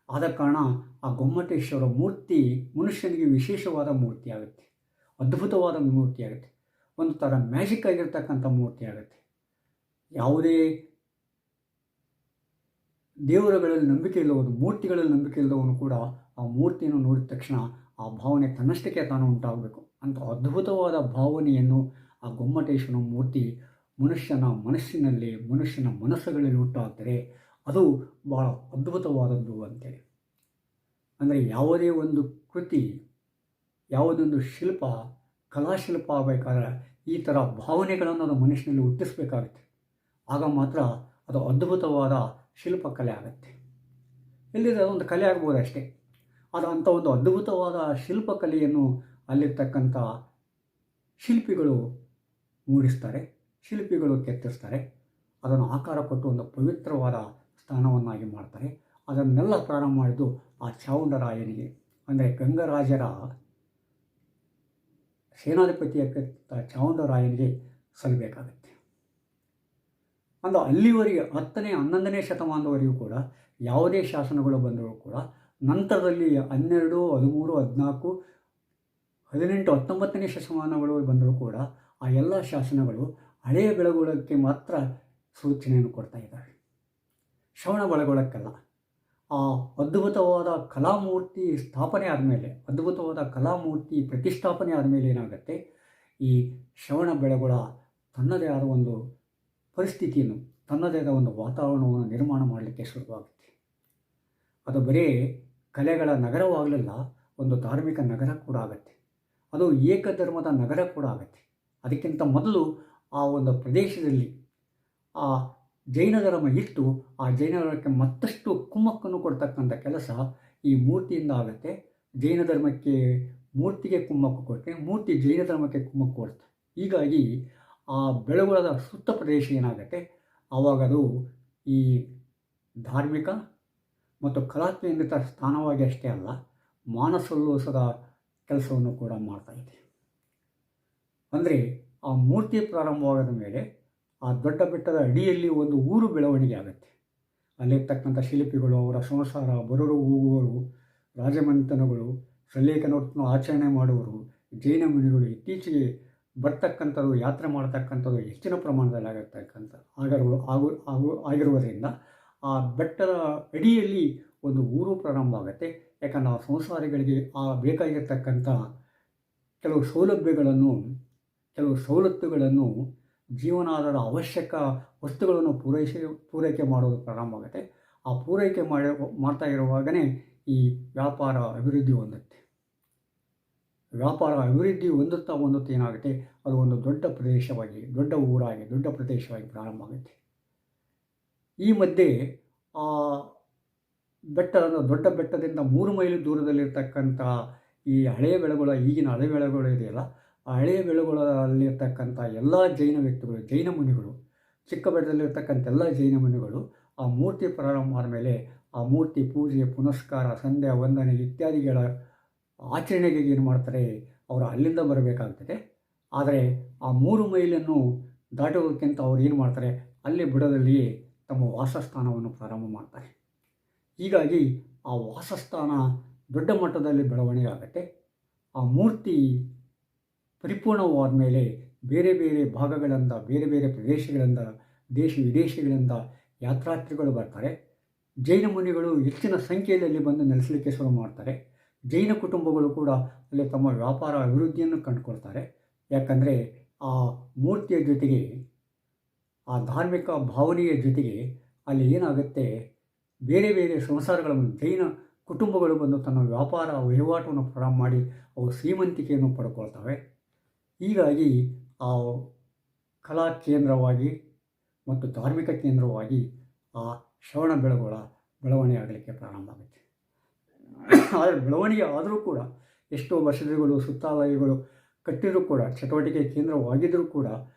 ಆದ ಕಾರಣ ಆ ಗೊಮ್ಮಟೇಶ್ವರ ಮೂರ್ತಿ ಮನುಷ್ಯನಿಗೆ ವಿಶೇಷವಾದ ಮೂರ್ತಿ ಆಗುತ್ತೆ, ಅದ್ಭುತವಾದ ಮೂರ್ತಿ ಆಗುತ್ತೆ. ಒಂದು ಥರ ಮ್ಯಾಜಿಕ್ ಆಗಿರ್ತಕ್ಕಂಥ ಮೂರ್ತಿ ಆಗುತ್ತೆ. ಯಾವುದೇ ದೇವರುಗಳಲ್ಲಿ ನಂಬಿಕೆ ಇಲ್ಲವನು, ಮೂರ್ತಿಗಳಲ್ಲಿ ನಂಬಿಕೆ ಇಲ್ಲದವನು ಕೂಡ ಆ ಮೂರ್ತಿಯನ್ನು ನೋಡಿದ ತಕ್ಷಣ ಆ ಭಾವನೆ ತನ್ನಷ್ಟಕ್ಕೆ ತಾನು ಉಂಟಾಗಬೇಕು ಅಂತ ಅದ್ಭುತವಾದ ಭಾವನೆಯನ್ನು ಆ ಗೊಮ್ಮಟೇಶ್ವರನ ಮೂರ್ತಿ ಮನುಷ್ಯನ ಮನಸ್ಸಿನಲ್ಲಿ, ಮನುಷ್ಯನ ಮನಸ್ಸುಗಳಲ್ಲಿ ಹುಟ್ಟಾಗ್ತದೆ. ಅದು ಭಾಳ ಅದ್ಭುತವಾದದ್ದು ಅಂತೇಳಿ. ಅಂದರೆ ಯಾವುದೇ ಒಂದು ಕೃತಿ, ಯಾವುದೊಂದು ಶಿಲ್ಪ, ಕಲಾಶಿಲ್ಪ ಆಗಬೇಕಾದ್ರೆ ಈ ಥರ ಭಾವನೆಗಳನ್ನು ಅದು ಮನುಷ್ಯನಲ್ಲಿ ಹುಟ್ಟಿಸ್ಬೇಕಾಗುತ್ತೆ. ಆಗ ಮಾತ್ರ ಅದು ಅದ್ಭುತವಾದ ಶಿಲ್ಪಕಲೆ ಆಗುತ್ತೆ. ಇಲ್ಲಿದೆ ಅದೊಂದು ಕಲೆ ಆಗ್ಬೋದು ಅಷ್ಟೇ. ಅದು ಅಂಥ ಒಂದು ಅದ್ಭುತವಾದ ಶಿಲ್ಪಕಲೆಯನ್ನು ಅಲ್ಲಿರ್ತಕ್ಕಂಥ ಶಿಲ್ಪಿಗಳು ಮೂಡಿಸ್ತಾರೆ, ಶಿಲ್ಪಿಗಳು ಕೆತ್ತಿಸ್ತಾರೆ. ಅದನ್ನು ಆಕಾರ ಕೊಟ್ಟು ಒಂದು ಪವಿತ್ರವಾದ ಸ್ಥಾನವನ್ನಾಗಿ ಮಾಡ್ತಾರೆ. ಅದನ್ನೆಲ್ಲ ಪ್ರಾರಂಭ ಮಾಡಿದ್ದು ಆ ಚಾವುಂಡರಾಯನಿಗೆ, ಅಂದರೆ ಗಂಗರಾಜರ ಸೇನಾಧಿಪತಿಯ ಚಾವುಂಡರಾಯನಿಗೆ ಸಲ್ಲಬೇಕಾಗತ್ತೆ. ಅಂದು ಅಲ್ಲಿವರೆಗೆ 10ನೇ 11ನೇ ಶತಮಾನದವರೆಗೂ ಕೂಡ ಯಾವುದೇ ಶಾಸನಗಳು ಬಂದರೂ ಕೂಡ ನಂತರದಲ್ಲಿ 12, 13, 14, 18, 19ನೇ ಶತಮಾನಗಳು ಬಂದರೂ ಕೂಡ ಆ ಎಲ್ಲ ಶಾಸನಗಳು ಹಳೆಯ ಬೆಳಗೊಳಕ್ಕೆ ಮಾತ್ರ ಸೂಚನೆಯನ್ನು ಕೊಡ್ತಾ ಇದ್ದಾರೆ, ಶ್ರವಣ ಬೆಳಗೊಳಕ್ಕಲ್ಲ. ಆ ಅದ್ಭುತವಾದ ಕಲಾಮೂರ್ತಿ ಸ್ಥಾಪನೆ ಆದಮೇಲೆ, ಅದ್ಭುತವಾದ ಕಲಾಮೂರ್ತಿ ಪ್ರತಿಷ್ಠಾಪನೆ ಆದಮೇಲೆ ಏನಾಗುತ್ತೆ, ಈ ಶ್ರವಣ ಬೆಳಗೊಳ ತನ್ನದೇ ಆದ ಒಂದು ಪರಿಸ್ಥಿತಿಯನ್ನು, ತನ್ನದೇ ಆದ ಒಂದು ವಾತಾವರಣವನ್ನು ನಿರ್ಮಾಣ ಮಾಡಲಿಕ್ಕೆ ಶುರುವಾಗುತ್ತೆ. ಅದು ಬರೀ ಕಲೆಗಳ ನಗರವಾಗಲಿಲ್ಲ, ಒಂದು ಧಾರ್ಮಿಕ ನಗರ ಕೂಡ ಆಗುತ್ತೆ. ಅದು ಏಕಧರ್ಮದ ನಗರ ಕೂಡ ಆಗುತ್ತೆ. ಅದಕ್ಕಿಂತ ಮೊದಲು ಆ ಒಂದು ಪ್ರದೇಶದಲ್ಲಿ ಆ ಜೈನ ಧರ್ಮ ಇತ್ತು. ಆ ಜೈನ ಧರ್ಮಕ್ಕೆ ಮತ್ತಷ್ಟು ಕುಮ್ಮಕ್ಕನ್ನು ಕೊಡ್ತಕ್ಕಂಥ ಕೆಲಸ ಈ ಮೂರ್ತಿಯಿಂದ ಆಗುತ್ತೆ. ಜೈನ ಧರ್ಮಕ್ಕೆ ಮೂರ್ತಿಗೆ ಕುಮ್ಮಕ್ಕು ಕೊಟ್ಟರೆ, ಮೂರ್ತಿ ಜೈನ ಧರ್ಮಕ್ಕೆ ಕುಮ್ಮಕ್ಕು ಕೊಡುತ್ತೆ. ಹೀಗಾಗಿ ಆ ಬೆಳಗೊಳದ ಸುತ್ತ ಪ್ರದೇಶ ಏನಾಗುತ್ತೆ, ಆವಾಗದು ಈ ಧಾರ್ಮಿಕ ಮತ್ತು ಕಲಾಕೇಂದ್ರಿತ ಸ್ಥಾನವಾಗಿ ಅಷ್ಟೇ ಅಲ್ಲ, ಮಾನಸೋಲ್ಲಾಸದ ಕೆಲಸವನ್ನು ಕೂಡ ಮಾಡ್ತಾಯಿದೆ. ಅಂದರೆ ಆ ಮೂರ್ತಿ ಪ್ರಾರಂಭವಾದ ಮೇಲೆ ಆ ದೊಡ್ಡ ಬೆಟ್ಟದ ಅಡಿಯಲ್ಲಿ ಒಂದು ಊರು ಬೆಳವಣಿಗೆ ಆಗುತ್ತೆ. ಅಲ್ಲಿರ್ತಕ್ಕಂಥ ಶಿಲ್ಪಿಗಳು, ಅವರ ಸಂಸಾರ, ಬರೋರು ಹೋಗುವವರು, ರಾಜಮನೆತನಗಳು, ಸಲ್ಲೇಖನವನ್ನು ಆಚರಣೆ ಮಾಡುವವರು, ಜೈನ ಮುನಿಗಳು, ಇತ್ತೀಚೆಗೆ ಬರ್ತಕ್ಕಂಥದ್ದು, ಯಾತ್ರೆ ಮಾಡ್ತಕ್ಕಂಥದ್ದು ಹೆಚ್ಚಿನ ಪ್ರಮಾಣದಲ್ಲಿ ಆಗಿರುವುದರಿಂದ ಆ ಬೆಟ್ಟದ ಅಡಿಯಲ್ಲಿ ಒಂದು ಊರು ಪ್ರಾರಂಭ ಆಗುತ್ತೆ. ಯಾಕಂದರೆ ಆ ಸಂಸಾರಿಗಳಿಗೆ ಆ ಬೇಕಾಗಿರ್ತಕ್ಕಂಥ ಕೆಲವು ಸವಲತ್ತುಗಳನ್ನು, ಜೀವನಾಧಾರ ಅವಶ್ಯಕ ವಸ್ತುಗಳನ್ನು ಪೂರೈಕೆ ಮಾಡೋದು ಪ್ರಾರಂಭ ಆಗುತ್ತೆ. ಆ ಪೂರೈಕೆ ಮಾಡ್ತಾ ಇರುವಾಗಲೇ ಈ ವ್ಯಾಪಾರ ಅಭಿವೃದ್ಧಿ ಹೊಂದುತ್ತೆ. ವ್ಯಾಪಾರ ಅಭಿವೃದ್ಧಿ ಹೊಂದುತ್ತಾ ಏನಾಗುತ್ತೆ, ಅದು ಒಂದು ದೊಡ್ಡ ಪ್ರದೇಶವಾಗಿ, ದೊಡ್ಡ ಊರಾಗಿ, ದೊಡ್ಡ ಪ್ರದೇಶವಾಗಿ ಪ್ರಾರಂಭ ಆಗುತ್ತೆ. ಈ ಮಧ್ಯೆ ಆ ದೊಡ್ಡ ಬೆಟ್ಟದಿಂದ 3 ಮೈಲು ದೂರದಲ್ಲಿರ್ತಕ್ಕಂಥ ಈ ಹಳೆಯ ಬೆಳಗೊಳ, ಈಗಿನ ಹಳೆಯ ಬೆಳಗೊಳ ಇದೆಯಲ್ಲ, ಆ ಹಳೆಯ ಬೆಳಗೊಳದಲ್ಲಿರ್ತಕ್ಕಂಥ ಎಲ್ಲ ಜೈನ ವ್ಯಕ್ತಿಗಳು, ಜೈನ ಮುನಿಗಳು, ಚಿಕ್ಕ ಬೆಟ್ಟದಲ್ಲಿರ್ತಕ್ಕಂಥ ಎಲ್ಲ ಜೈನ ಮುನಿಗಳು ಆ ಮೂರ್ತಿ ಪ್ರಾರಂಭ ಆದಮೇಲೆ ಆ ಮೂರ್ತಿ ಪೂಜೆ, ಪುನಸ್ಕಾರ, ಸಂಧ್ಯಾ ವಂದನೆ ಇತ್ಯಾದಿಗಳ ಆಚರಣೆಗೆ ಏನು ಮಾಡ್ತಾರೆ, ಅವರು ಅಲ್ಲಿಂದ ಬರಬೇಕಾಗ್ತದೆ. ಆದರೆ ಆ 3 ಮೈಲನ್ನು ದಾಟೋದಕ್ಕಿಂತ ಅವ್ರು ಏನು ಮಾಡ್ತಾರೆ, ಅಲ್ಲಿ ಬುಡದಲ್ಲಿಯೇ ತಮ್ಮ ವಾಸಸ್ಥಾನವನ್ನು ಪ್ರಾರಂಭ ಮಾಡ್ತಾರೆ. ಹೀಗಾಗಿ ಆ ವಾಸಸ್ಥಾನ ದೊಡ್ಡ ಮಟ್ಟದಲ್ಲಿ ಬೆಳವಣಿಗೆ ಆಗುತ್ತೆ. ಆ ಮೂರ್ತಿ ಪರಿಪೂರ್ಣವಾದ ಮೇಲೆ ಬೇರೆ ಬೇರೆ ಭಾಗಗಳಿಂದ, ಬೇರೆ ಬೇರೆ ಪ್ರದೇಶಗಳಿಂದ, ದೇಶ ವಿದೇಶಗಳಿಂದ ಯಾತ್ರಾರ್ಥಿಗಳು ಬರ್ತಾರೆ. ಜೈನ ಮುನಿಗಳು ಹೆಚ್ಚಿನ ಸಂಖ್ಯೆಯಲ್ಲಿ ಬಂದು ನೆಲೆಸಲಿಕ್ಕೆ ಶುರು ಮಾಡ್ತಾರೆ. ಜೈನ ಕುಟುಂಬಗಳು ಕೂಡ ಅಲ್ಲಿ ತಮ್ಮ ವ್ಯಾಪಾರ ಅಭಿವೃದ್ಧಿಯನ್ನು ಕಂಡುಕೊಳ್ತಾರೆ. ಯಾಕಂದರೆ ಆ ಮೂರ್ತಿಯ ಜೊತೆಗೆ, ಆ ಧಾರ್ಮಿಕ ಭಾವನೆಯ ಜೊತೆಗೆ ಅಲ್ಲಿ ಏನಾಗುತ್ತೆ, ಬೇರೆ ಬೇರೆ ಸಂಸಾರಗಳನ್ನು, ಜೈನ ಕುಟುಂಬಗಳು ಬಂದು ತನ್ನ ವ್ಯಾಪಾರ ವಹಿವಾಟವನ್ನು ಪ್ರಾರಂಭ ಮಾಡಿ ಅವು ಶ್ರೀಮಂತಿಕೆಯನ್ನು ಪಡ್ಕೊಳ್ತವೆ. ಹೀಗಾಗಿ ಆ ಕಲಾ ಕೇಂದ್ರವಾಗಿ ಮತ್ತು ಧಾರ್ಮಿಕ ಕೇಂದ್ರವಾಗಿ ಆ ಶ್ರವಣ ಬೆಳಗೊಳ ಬೆಳವಣಿಗೆ ಆಗಲಿಕ್ಕೆ ಪ್ರಾರಂಭ ಆಗುತ್ತೆ. ಆದರೆ ಬೆಳವಣಿಗೆ ಆದರೂ ಕೂಡ ಎಷ್ಟೋ ಮಸೀದಿಗಳು, ಸುತ್ತಾಲಯಗಳು ಕಟ್ಟಿದರೂ ಕೂಡ, ಚಟುವಟಿಕೆ ಕೇಂದ್ರವಾಗಿದ್ದರೂ ಕೂಡ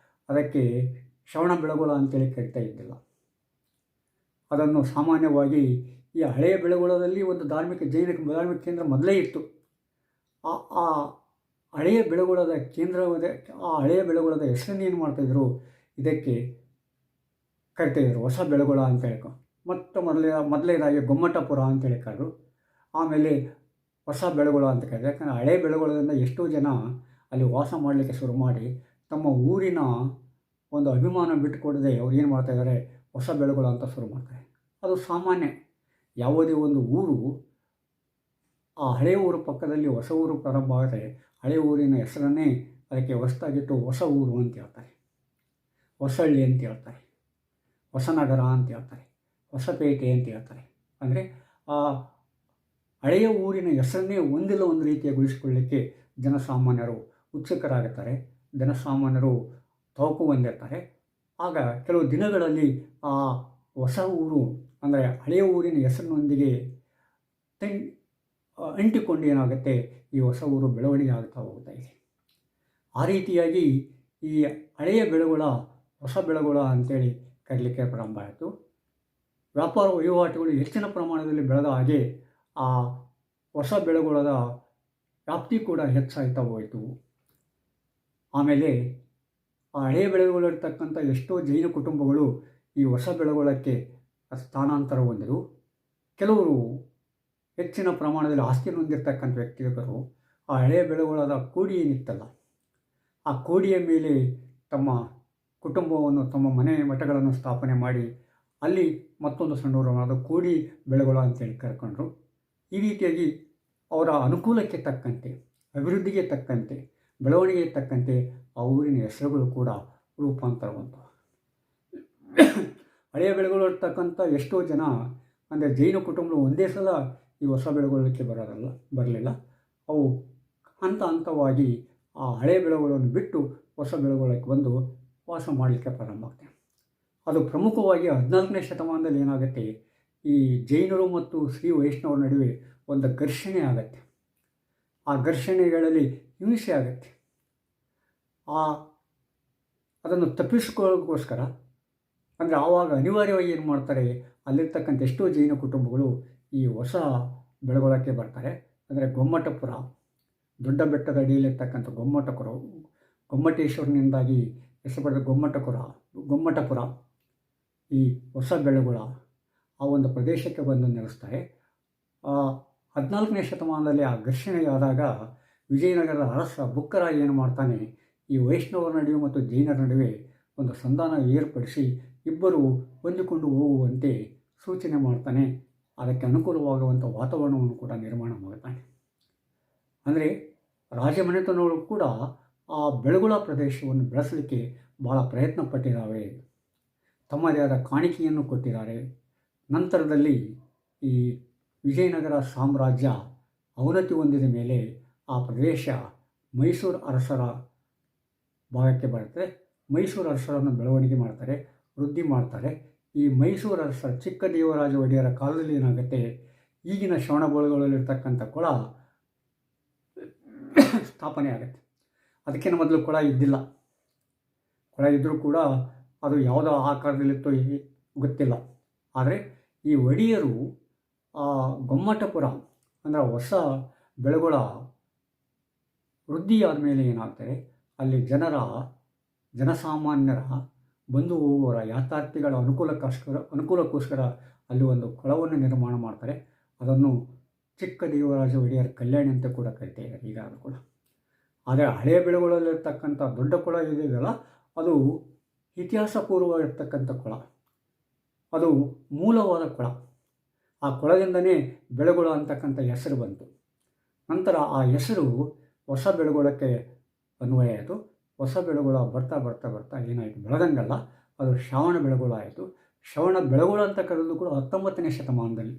ಅದಕ್ಕೆ ಶ್ರವಣ ಬೆಳಗೊಳ ಅಂತೇಳಿ ಕರಿತಾ ಇದ್ದಿಲ್ಲ. ಅದನ್ನು ಸಾಮಾನ್ಯವಾಗಿ ಈ ಹಳೆಯ ಬೆಳಗೊಳದಲ್ಲಿ ಒಂದು ಧಾರ್ಮಿಕ ಕೇಂದ್ರ ಮೊದಲೇ ಇತ್ತು. ಆ ಹಳೆಯ ಬೆಳಗೊಳದ ಆ ಹಳೆಯ ಬೆಳಗೊಳದ ಹೆಸರನ್ನು ಏನು ಮಾಡ್ತಾಯಿದ್ರು, ಇದಕ್ಕೆ ಕರಿತಾಯಿದ್ರು ಹೊಸ ಬೆಳಗೊಳ ಅಂತ ಹೇಳ್ಕೊ. ಮತ್ತು ಮೊದಲನೇದಾಗಿ ಗೊಮ್ಮಟಪುರ ಅಂತೇಳಿ ಕರೆದ್ರು. ಆಮೇಲೆ ಹೊಸ ಬೆಳಗೊಳ ಅಂತ ಕರೆದ್ರು. ಯಾಕಂದರೆ ಹಳೆಯ ಬೆಳಗೊಳದಿಂದ ಎಷ್ಟೋ ಜನ ಅಲ್ಲಿ ವಾಸ ಮಾಡಲಿಕ್ಕೆ ಶುರು ಮಾಡಿ ತಮ್ಮ ಊರಿನ ಒಂದು ಅಭಿಮಾನ ಬಿಟ್ಟುಕೊಡದೆ ಅವ್ರು ಏನು ಮಾಡ್ತಾಯಿದ್ದಾರೆ, ಹೊಸ ಬೆಳೆಗಳು ಅಂತ ಶುರು ಮಾಡ್ತಾರೆ. ಅದು ಸಾಮಾನ್ಯ. ಯಾವುದೇ ಒಂದು ಊರು ಆ ಹಳೆಯ ಊರು ಪಕ್ಕದಲ್ಲಿ ಹೊಸ ಊರು ಪ್ರಾರಂಭ ಆದರೆ ಹಳೆಯ ಊರಿನ ಹೆಸರನ್ನೇ ಅದಕ್ಕೆ ಹೊಸದಾಗಿಟ್ಟು ಹೊಸ ಊರು ಅಂತ ಹೇಳ್ತಾರೆ, ಹೊಸಳ್ಳಿ ಅಂತ ಹೇಳ್ತಾರೆ, ಹೊಸನಗರ ಅಂತ ಹೇಳ್ತಾರೆ, ಹೊಸಪೇಟೆ ಅಂತ ಹೇಳ್ತಾರೆ. ಅಂದರೆ ಆ ಹಳೆಯ ಊರಿನ ಹೆಸರನ್ನೇ ಒಂದಿಲ್ಲ ಒಂದು ರೀತಿಯಾಗೊಳಿಸಿಕೊಳ್ಳಲಿಕ್ಕೆ ಜನಸಾಮಾನ್ಯರು ಉತ್ಸುಕರಾಗುತ್ತಾರೆ, ಜನಸಾಮಾನ್ಯರು ತವಕು ಹೊಂದಿರ್ತಾರೆ. ಆಗ ಕೆಲವು ದಿನಗಳಲ್ಲಿ ಆ ಹೊಸ ಊರು ಅಂದರೆ ಹಳೆಯ ಊರಿನ ಹೆಸರಿನೊಂದಿಗೆ ಅಂಟಿಕೊಂಡು ಏನಾಗುತ್ತೆ, ಈ ಹೊಸ ಊರು ಬೆಳವಣಿಗೆ ಆಗ್ತಾ ಹೋಗ್ತಾ ಇದೆ. ಆ ರೀತಿಯಾಗಿ ಈ ಹಳೆಯ ಬೆಳೆಗಳ ಹೊಸ ಬೆಳೆಗಳ ಅಂತೇಳಿ ಕರೀಲಿಕ್ಕೆ ಪ್ರಾರಂಭ ಆಯಿತು. ವ್ಯಾಪಾರ ವಹಿವಾಟುಗಳು ಹೆಚ್ಚಿನ ಪ್ರಮಾಣದಲ್ಲಿ ಬೆಳೆದ ಹಾಗೆ ಆ ಹೊಸ ಬೆಳೆಗಳ ವ್ಯಾಪ್ತಿ ಕೂಡ ಹೆಚ್ಚಾಗ್ತಾ ಹೋಯಿತು. ಆಮೇಲೆ ಆ ಹಳೆಯ ಬೆಳೆಗಳಿರ್ತಕ್ಕಂಥ ಎಷ್ಟೋ ಜೈನ ಕುಟುಂಬಗಳು ಈ ಹೊಸ ಬೆಳೆಗೊಳಕ್ಕೆ ಸ್ಥಾನಾಂತರ ಹೊಂದಿರು. ಕೆಲವರು ಹೆಚ್ಚಿನ ಪ್ರಮಾಣದಲ್ಲಿ ಆಸ್ತಿ ಹೊಂದಿರತಕ್ಕಂಥ ವ್ಯಕ್ತಿಗಳು ಆ ಹಳೆಯ ಬೆಳೆಗಳಾದ ಕೋಡಿ ಏನಿತ್ತಲ್ಲ, ಆ ಕೋಡಿಯ ಮೇಲೆ ತಮ್ಮ ಕುಟುಂಬವನ್ನು, ತಮ್ಮ ಮನೆ ಮಠಗಳನ್ನು ಸ್ಥಾಪನೆ ಮಾಡಿ ಅಲ್ಲಿ ಮತ್ತೊಂದು ಸಣ್ಣವರಾದ ಕೋಡಿ ಬೆಳೆಗಳು ಅಂತೇಳಿ ಕರ್ಕೊಂಡ್ರು. ಈ ರೀತಿಯಾಗಿ ಅವರ ಅನುಕೂಲಕ್ಕೆ ತಕ್ಕಂತೆ, ಅಭಿವೃದ್ಧಿಗೆ ತಕ್ಕಂತೆ, ಬೆಳವಣಿಗೆಗೆ ತಕ್ಕಂತೆ ಆ ಊರಿನ ಹೆಸರುಗಳು ಕೂಡ ರೂಪಾಂತರವಂತವು. ಹಳೆಯ ಬೆಳೆಗಳು ಇರ್ತಕ್ಕಂಥ ಎಷ್ಟೋ ಜನ ಅಂದರೆ ಜೈನ ಕುಟುಂಬಗಳು ಒಂದೇ ಸಲ ಈ ಹೊಸ ಬೆಳೆಗೊಳ್ಳಲಿಕ್ಕೆ ಬರಲಿಲ್ಲ. ಅವು ಹಂತ ಹಂತವಾಗಿ ಆ ಹಳೆಯ ಬೆಳೆಗಳನ್ನು ಬಿಟ್ಟು ಹೊಸ ಬೆಳೆಗೊಳ್ಳಕ್ಕೆ ಬಂದು ವಾಸ ಮಾಡಲಿಕ್ಕೆ ಪ್ರಾರಂಭ ಆಗ್ತದೆ. ಅದು ಪ್ರಮುಖವಾಗಿ 14ನೇ ಶತಮಾನದಲ್ಲಿ ಏನಾಗುತ್ತೆ, ಈ ಜೈನರು ಮತ್ತು ಶ್ರೀ ವೈಷ್ಣವರ ನಡುವೆ ಒಂದು ಘರ್ಷಣೆ ಆಗುತ್ತೆ. ಆ ಘರ್ಷಣೆಗಳಲ್ಲಿ ಹಿಂಸೆ ಆಗುತ್ತೆ. ಅದನ್ನು ತಪ್ಪಿಸಿಕೊಳ್ಳೋಕ್ಕೋಸ್ಕರ ಅಂದರೆ ಆವಾಗ ಅನಿವಾರ್ಯವಾಗಿ ಏನು ಮಾಡ್ತಾರೆ, ಅಲ್ಲಿರ್ತಕ್ಕಂಥ ಎಷ್ಟೋ ಜೈನ ಕುಟುಂಬಗಳು ಈ ಹೊಸ ಬೆಳಗೊಳಕ್ಕೆ ಬರ್ತಾರೆ. ಅಂದರೆ ಗೊಮ್ಮಟಪುರ, ದೊಡ್ಡ ಬೆಟ್ಟದ ಅಡಿಯಲ್ಲಿರ್ತಕ್ಕಂಥ ಗೊಮ್ಮಟೇಶ್ವರನಿಂದಾಗಿ ಹೆಸರು ಪಡೆದ ಗೊಮ್ಮಟಪುರ ಈ ಹೊಸ ಬೆಳಗೊಳ ಆ ಒಂದು ಪ್ರದೇಶಕ್ಕೆ ಬಂದು ನೆಲೆಸ್ತಾರೆ. 14ನೇ ಶತಮಾನದಲ್ಲಿ ಆ ಘರ್ಷಣೆಯಾದಾಗ ವಿಜಯನಗರದ ಅರಸ ಬುಕ್ಕರಾಯ ಏನು ಮಾಡ್ತಾನೆ, ಈ ವೈಷ್ಣವರ ನಡುವೆ ಮತ್ತು ಜೈನರ ನಡುವೆ ಒಂದು ಸಂಧಾನ ಏರ್ಪಡಿಸಿ ಇಬ್ಬರು ಹೊಂದಿಕೊಂಡು ಹೋಗುವಂತೆ ಸೂಚನೆ ಮಾಡ್ತಾನೆ. ಅದಕ್ಕೆ ಅನುಕೂಲವಾಗುವಂಥ ವಾತಾವರಣವನ್ನು ಕೂಡ ನಿರ್ಮಾಣ ಮಾಡ್ತಾನೆ. ಅಂದರೆ ರಾಜಮನೆತನಗಳು ಕೂಡ ಆ ಬೆಳಗೊಳ ಪ್ರದೇಶವನ್ನು ಬೆಳೆಸಲಿಕ್ಕೆ ಭಾಳ ಪ್ರಯತ್ನ ಪಟ್ಟಿದ್ದಾವೆ, ತಮ್ಮದೇ ಆದ ಕಾಣಿಕೆಯನ್ನು ಕೊಟ್ಟಿದ್ದಾರೆ. ನಂತರದಲ್ಲಿ ಈ ವಿಜಯನಗರ ಸಾಮ್ರಾಜ್ಯ ಅವನತಿ ಹೊಂದಿದ ಮೇಲೆ ಆ ಪ್ರದೇಶ ಮೈಸೂರು ಅರಸರ ಭಾಗಕ್ಕೆ ಬರುತ್ತೆ. ಮೈಸೂರು ಅರಸರನ್ನು ಬೆಳವಣಿಗೆ ಮಾಡ್ತಾರೆ, ವೃದ್ಧಿ ಮಾಡ್ತಾರೆ. ಈ ಮೈಸೂರು ಅರಸರ ಚಿಕ್ಕದೇವರಾಜ ಒಡೆಯರ ಕಾಲದಲ್ಲಿ ಏನಾಗುತ್ತೆ, ಈಗಿನ ಶ್ರವಣಬೆಳಗೊಳದಲ್ಲಿರ್ತಕ್ಕಂಥ ಕೊಳ ಸ್ಥಾಪನೆ ಆಗುತ್ತೆ. ಅದಕ್ಕಿಂತ ಮೊದಲು ಕೊಳ ಇದ್ದಿಲ್ಲ. ಕೊಳ ಇದ್ದರೂ ಕೂಡ ಅದು ಯಾವುದೋ ಆಕಾರದಲ್ಲಿತ್ತೋ ಗೊತ್ತಿಲ್ಲ. ಆದರೆ ಈ ಒಡೆಯರು ಗೊಮ್ಮಟಪುರ ಅಂದರೆ ಹೊಸ ಬೆಳಗೊಳ ವೃದ್ಧಿಯಾದ ಮೇಲೆ ಏನಾಗ್ತದೆ, ಅಲ್ಲಿ ಜನಸಾಮಾನ್ಯರ ಬಂದು ಹೋಗುವವರ ಯಾತ್ರಾರ್ಥಿಗಳ ಅನುಕೂಲಕ್ಕೋಸ್ಕರ ಅಲ್ಲಿ ಒಂದು ಕೊಳವನ್ನು ನಿರ್ಮಾಣ ಮಾಡ್ತಾರೆ. ಅದನ್ನು ಚಿಕ್ಕದೇವರಾಜ ಒಡೆಯರ ಕಲ್ಯಾಣಿ ಅಂತ ಕೂಡ ಕರಿತಾರೆ ಈಗ ಅದು ಕೂಡ. ಆದರೆ ಹಳೆಯ ಬೆಳೆಗಳಲ್ಲಿರ್ತಕ್ಕಂಥ ದೊಡ್ಡ ಕೊಳ ಇದೆಯಲ್ಲ, ಅದು ಇತಿಹಾಸಪೂರ್ವವಾಗಿರ್ತಕ್ಕಂಥ ಕೊಳ, ಅದು ಮೂಲವಾದ ಕೊಳ. ಆ ಕೊಳದಿಂದನೇ ಬೆಳಗೊಳ ಅಂತಕ್ಕಂಥ ಹೆಸರು ಬಂತು. ನಂತರ ಆ ಹೆಸರು ಹೊಸ ಬೆಳಗೊಳಕ್ಕೆ ಅನ್ವಯ ಆಯಿತು. ಹೊಸ ಬೆಳಗೊಳ ಬರ್ತಾ ಬರ್ತಾ ಬರ್ತಾ ಏನಾಯಿತು, ಬೆಳೆದಂಗಲ್ಲ ಅದು ಶ್ರವಣ ಬೆಳಗೊಳ ಆಯಿತು. ಶ್ರವಣ ಬೆಳಗೊಳ ಅಂತ ಕರೆದು ಕೂಡ 19ನೇ ಶತಮಾನದಲ್ಲಿ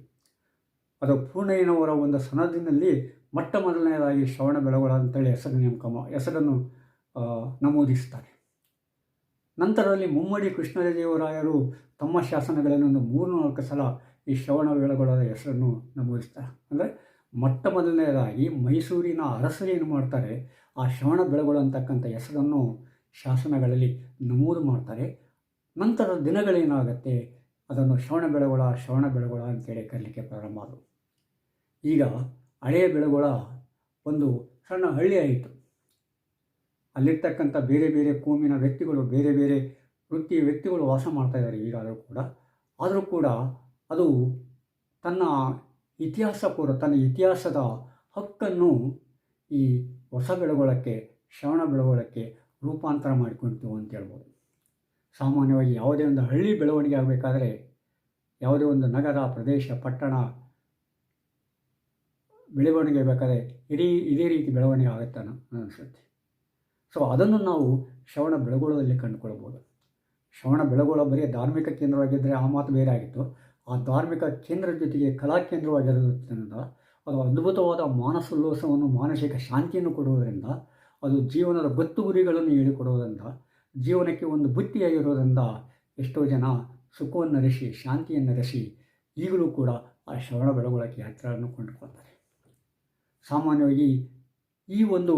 ಅದು ಪೂರ್ಣಯ್ಯನವರ ಒಂದು ಸನದಿನಲ್ಲಿ ಮೊಟ್ಟ ಮೊದಲನೆಯದಾಗಿ ಶ್ರವಣ ಬೆಳಗೊಳ ಅಂತೇಳಿ ಹೆಸರನ್ನು ನಮೂದಿಸ್ತಾರೆ. ನಂತರದಲ್ಲಿ ಮುಮ್ಮಡಿ ಕೃಷ್ಣದೇವರಾಯರು ತಮ್ಮ ಶಾಸನಗಳನ್ನು 3-4 ಸಲ ಈ ಶ್ರವಣ ಬೆಳಗೊಳದ ಹೆಸರನ್ನು ನಮೂದಿಸ್ತಾರೆ. ಅಂದರೆ ಮೊಟ್ಟ ಮೊದಲನೆಯದಾಗಿ ಮೈಸೂರಿನ ಅರಸರು ಏನು ಮಾಡ್ತಾರೆ, ಆ ಶ್ರವಣ ಬೆಳಗೊಳ ಅಂತಕ್ಕಂಥ ಹೆಸರನ್ನು ಶಾಸನಗಳಲ್ಲಿ ನಮೂದು ಮಾಡ್ತಾರೆ. ನಂತರದ ದಿನಗಳೇನಾಗುತ್ತೆ, ಅದನ್ನು ಶ್ರವಣ ಬೆಳಗೊಳ ಅಂತೇಳಿ ಕರೀಲಿಕ್ಕೆ ಪ್ರಾರಂಭ ಆದವು. ಈಗ ಹಳೆಯ ಬೆಳಗೊಳ ಒಂದು ಸಣ್ಣ ಹಳ್ಳಿ ಆಯಿತು. ಅಲ್ಲಿರ್ತಕ್ಕಂಥ ಬೇರೆ ಬೇರೆ ಕೋಮಿನ ವ್ಯಕ್ತಿಗಳು, ಬೇರೆ ಬೇರೆ ವೃತ್ತಿಯ ವ್ಯಕ್ತಿಗಳು ವಾಸ ಮಾಡ್ತಾಯಿದ್ದಾರೆ ಈಗಾದರೂ ಕೂಡ. ಆದರೂ ಕೂಡ ಅದು ತನ್ನ ಇತಿಹಾಸದ ಹಕ್ಕನ್ನು ಈ ಹೊಸ ಬೆಳಗೊಳಕ್ಕೆ, ಶ್ರವಣ ಬೆಳಗೊಳಕ್ಕೆ ರೂಪಾಂತರ ಮಾಡಿಕೊಳ್ತು ಅಂತ ಹೇಳ್ಬೋದು. ಸಾಮಾನ್ಯವಾಗಿ ಯಾವುದೇ ಒಂದು ಹಳ್ಳಿ ಬೆಳವಣಿಗೆ ಆಗಬೇಕಾದ್ರೆ, ಯಾವುದೇ ಒಂದು ನಗರ ಪ್ರದೇಶ ಪಟ್ಟಣ ಬೆಳವಣಿಗೆ ಬೇಕಾದರೆ ಇದೇ ರೀತಿ ಬೆಳವಣಿಗೆ ಆಗುತ್ತೆ ಅನಿಸುತ್ತೆ. ಸೊ ಅದನ್ನು ನಾವು ಶ್ರವಣ ಬೆಳಗೊಳದಲ್ಲಿ ಕಂಡುಕೊಳ್ಬೋದು. ಶ್ರವಣ ಬೆಳಗೊಳ ಬರೀ ಧಾರ್ಮಿಕ ಕೇಂದ್ರವಾಗಿದ್ದರೆ ಆ ಮಾತು ಬೇರೆ ಆಗಿತ್ತು. ಆ ಧಾರ್ಮಿಕ ಕೇಂದ್ರದ ಜೊತೆಗೆ ಕಲಾ ಕೇಂದ್ರವಾಗಿರೋದ್ರಿಂದ ಅದು ಅದ್ಭುತವಾದ ಮಾನಸೋಲ್ಲಾಸವನ್ನು, ಮಾನಸಿಕ ಶಾಂತಿಯನ್ನು ಕೊಡುವುದರಿಂದ, ಅದು ಜೀವನದ ಗೊತ್ತು ಗುರಿಗಳನ್ನು ಹೇಳಿಕೊಡುವುದರಿಂದ, ಜೀವನಕ್ಕೆ ಒಂದು ಬುತ್ತಿಯಾಗಿರೋದ್ರಿಂದ ಎಷ್ಟೋ ಜನ ಸುಖವನ್ನು ಅರಸಿ, ಶಾಂತಿಯನ್ನು ಅರಸಿ ಈಗಲೂ ಕೂಡ ಆ ಶ್ರವಣ ಬೆಳಗೊಳಕ್ಕೆ ಯಾತ್ರೆಯನ್ನು ಕೊಂಡುಕೊಳ್ತಾರೆ. ಸಾಮಾನ್ಯವಾಗಿ ಈ ಒಂದು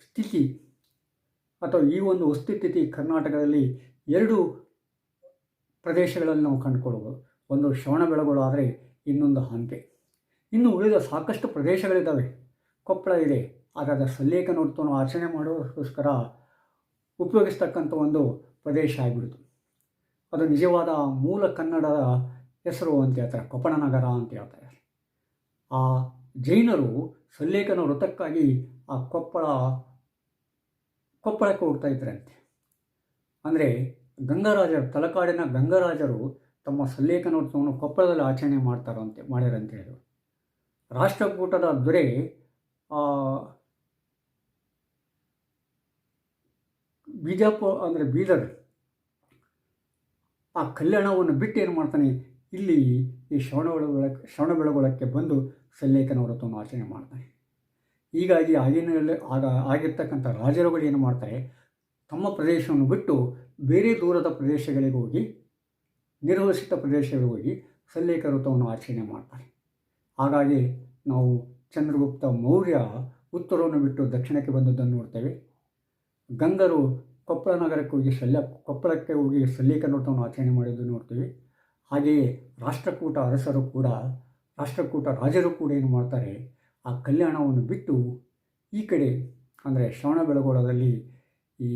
ಸ್ಥಿತಿ ಅಥವಾ ಈ ಒಂದು ವಸ್ತುಸ್ಥಿತಿ ಕರ್ನಾಟಕದಲ್ಲಿ 2 ಪ್ರದೇಶಗಳಲ್ಲಿ ನಾವು ಕಂಡುಕೊಳ್ಬೋದು. ಒಂದು ಶ್ರವಣ ಬೆಳಗೊಳ ಆದರೆ ಇನ್ನೊಂದು ಹಂಪೆ. ಇನ್ನು ಉಳಿದ ಸಾಕಷ್ಟು ಪ್ರದೇಶಗಳಿದ್ದಾವೆ. ಕೊಪ್ಪಳ ಇದೆ, ಹಾಗಾದರೆ ಸಲ್ಲೇಖನೋತ್ಸವವನ್ನು ಆಚರಣೆ ಮಾಡೋದಕ್ಕೋಸ್ಕರ ಉಪಯೋಗಿಸ್ತಕ್ಕಂಥ ಒಂದು ಪ್ರದೇಶ ಆಗಿಬಿಡ್ತು. ಅದು ನಿಜವಾದ ಮೂಲ ಕನ್ನಡದ ಹೆಸರು ಅಂತ ಹೇಳ್ತಾರೆ, ಕೊಪ್ಪಳ ನಗರ ಅಂತ ಹೇಳ್ತಾರೆ. ಆ ಜೈನರು ಸಲ್ಲೇಖನ ವೃತ್ತಕ್ಕಾಗಿ ಆ ಕೊಪ್ಪಳಕ್ಕೆ ಹೋಗ್ತಾ ಇದ್ದರಂತೆ. ಅಂದರೆ ಗಂಗರಾಜರು, ತಲಕಾಡಿನ ಗಂಗರಾಜರು ತಮ್ಮ ಸಲ್ಲೇಖನೋತ್ಸವವನ್ನು ಕೊಪ್ಪಳದಲ್ಲಿ ಆಚರಣೆ ಮಾಡ್ಯಾರಂತ ಹೇಳಿದರು. ರಾಷ್ಟ್ರಕೂಟದ ದೊರೆ ಬೀದರ್ ಆ ಕಲ್ಯಾಣವನ್ನು ಬಿಟ್ಟು ಏನು ಮಾಡ್ತಾನೆ, ಇಲ್ಲಿ ಈ ಶ್ರವಣ ಬೆಳಗೊಳಕ್ಕೆ ಬಂದು ಸಲ್ಲೇಖನ ವ್ರತವನ್ನು ಆಚರಣೆ ಮಾಡ್ತಾನೆ. ಹೀಗಾಗಿ ಆಗಿರ್ತಕ್ಕಂಥ ರಾಜರುಗಳು ಏನು ಮಾಡ್ತಾರೆ, ತಮ್ಮ ಪ್ರದೇಶವನ್ನು ಬಿಟ್ಟು ಬೇರೆ ದೂರದ ಪ್ರದೇಶಗಳಿಗೆ ಹೋಗಿ, ನಿರ್ವಸಿತ ಪ್ರದೇಶಗಳಿಗೆ ಹೋಗಿ ಸಲ್ಲೇಖ ವ್ರತವನ್ನು ಆಚರಣೆ ಮಾಡ್ತಾರೆ. ಹಾಗಾಗಿ ನಾವು ಚಂದ್ರಗುಪ್ತ ಮೌರ್ಯ ಉತ್ತರವನ್ನು ಬಿಟ್ಟು ದಕ್ಷಿಣಕ್ಕೆ ಬಂದದ್ದನ್ನು ನೋಡ್ತೇವೆ. ಗಂಗರು ಕೊಪ್ಪಳಕ್ಕೆ ಹೋಗಿ ಸಲ್ಲೇಖ ವ್ರತವನ್ನು ಆಚರಣೆ ಮಾಡಿದ್ದನ್ನು ನೋಡ್ತೀವಿ. ಹಾಗೆಯೇ ರಾಷ್ಟ್ರಕೂಟ ರಾಜರು ಕೂಡ ಏನು ಮಾಡ್ತಾರೆ, ಆ ಕಲ್ಯಾಣವನ್ನು ಬಿಟ್ಟು ಈ ಕಡೆ ಅಂದರೆ ಶ್ರವಣ ಬೆಳಗೊಳದಲ್ಲಿ ಈ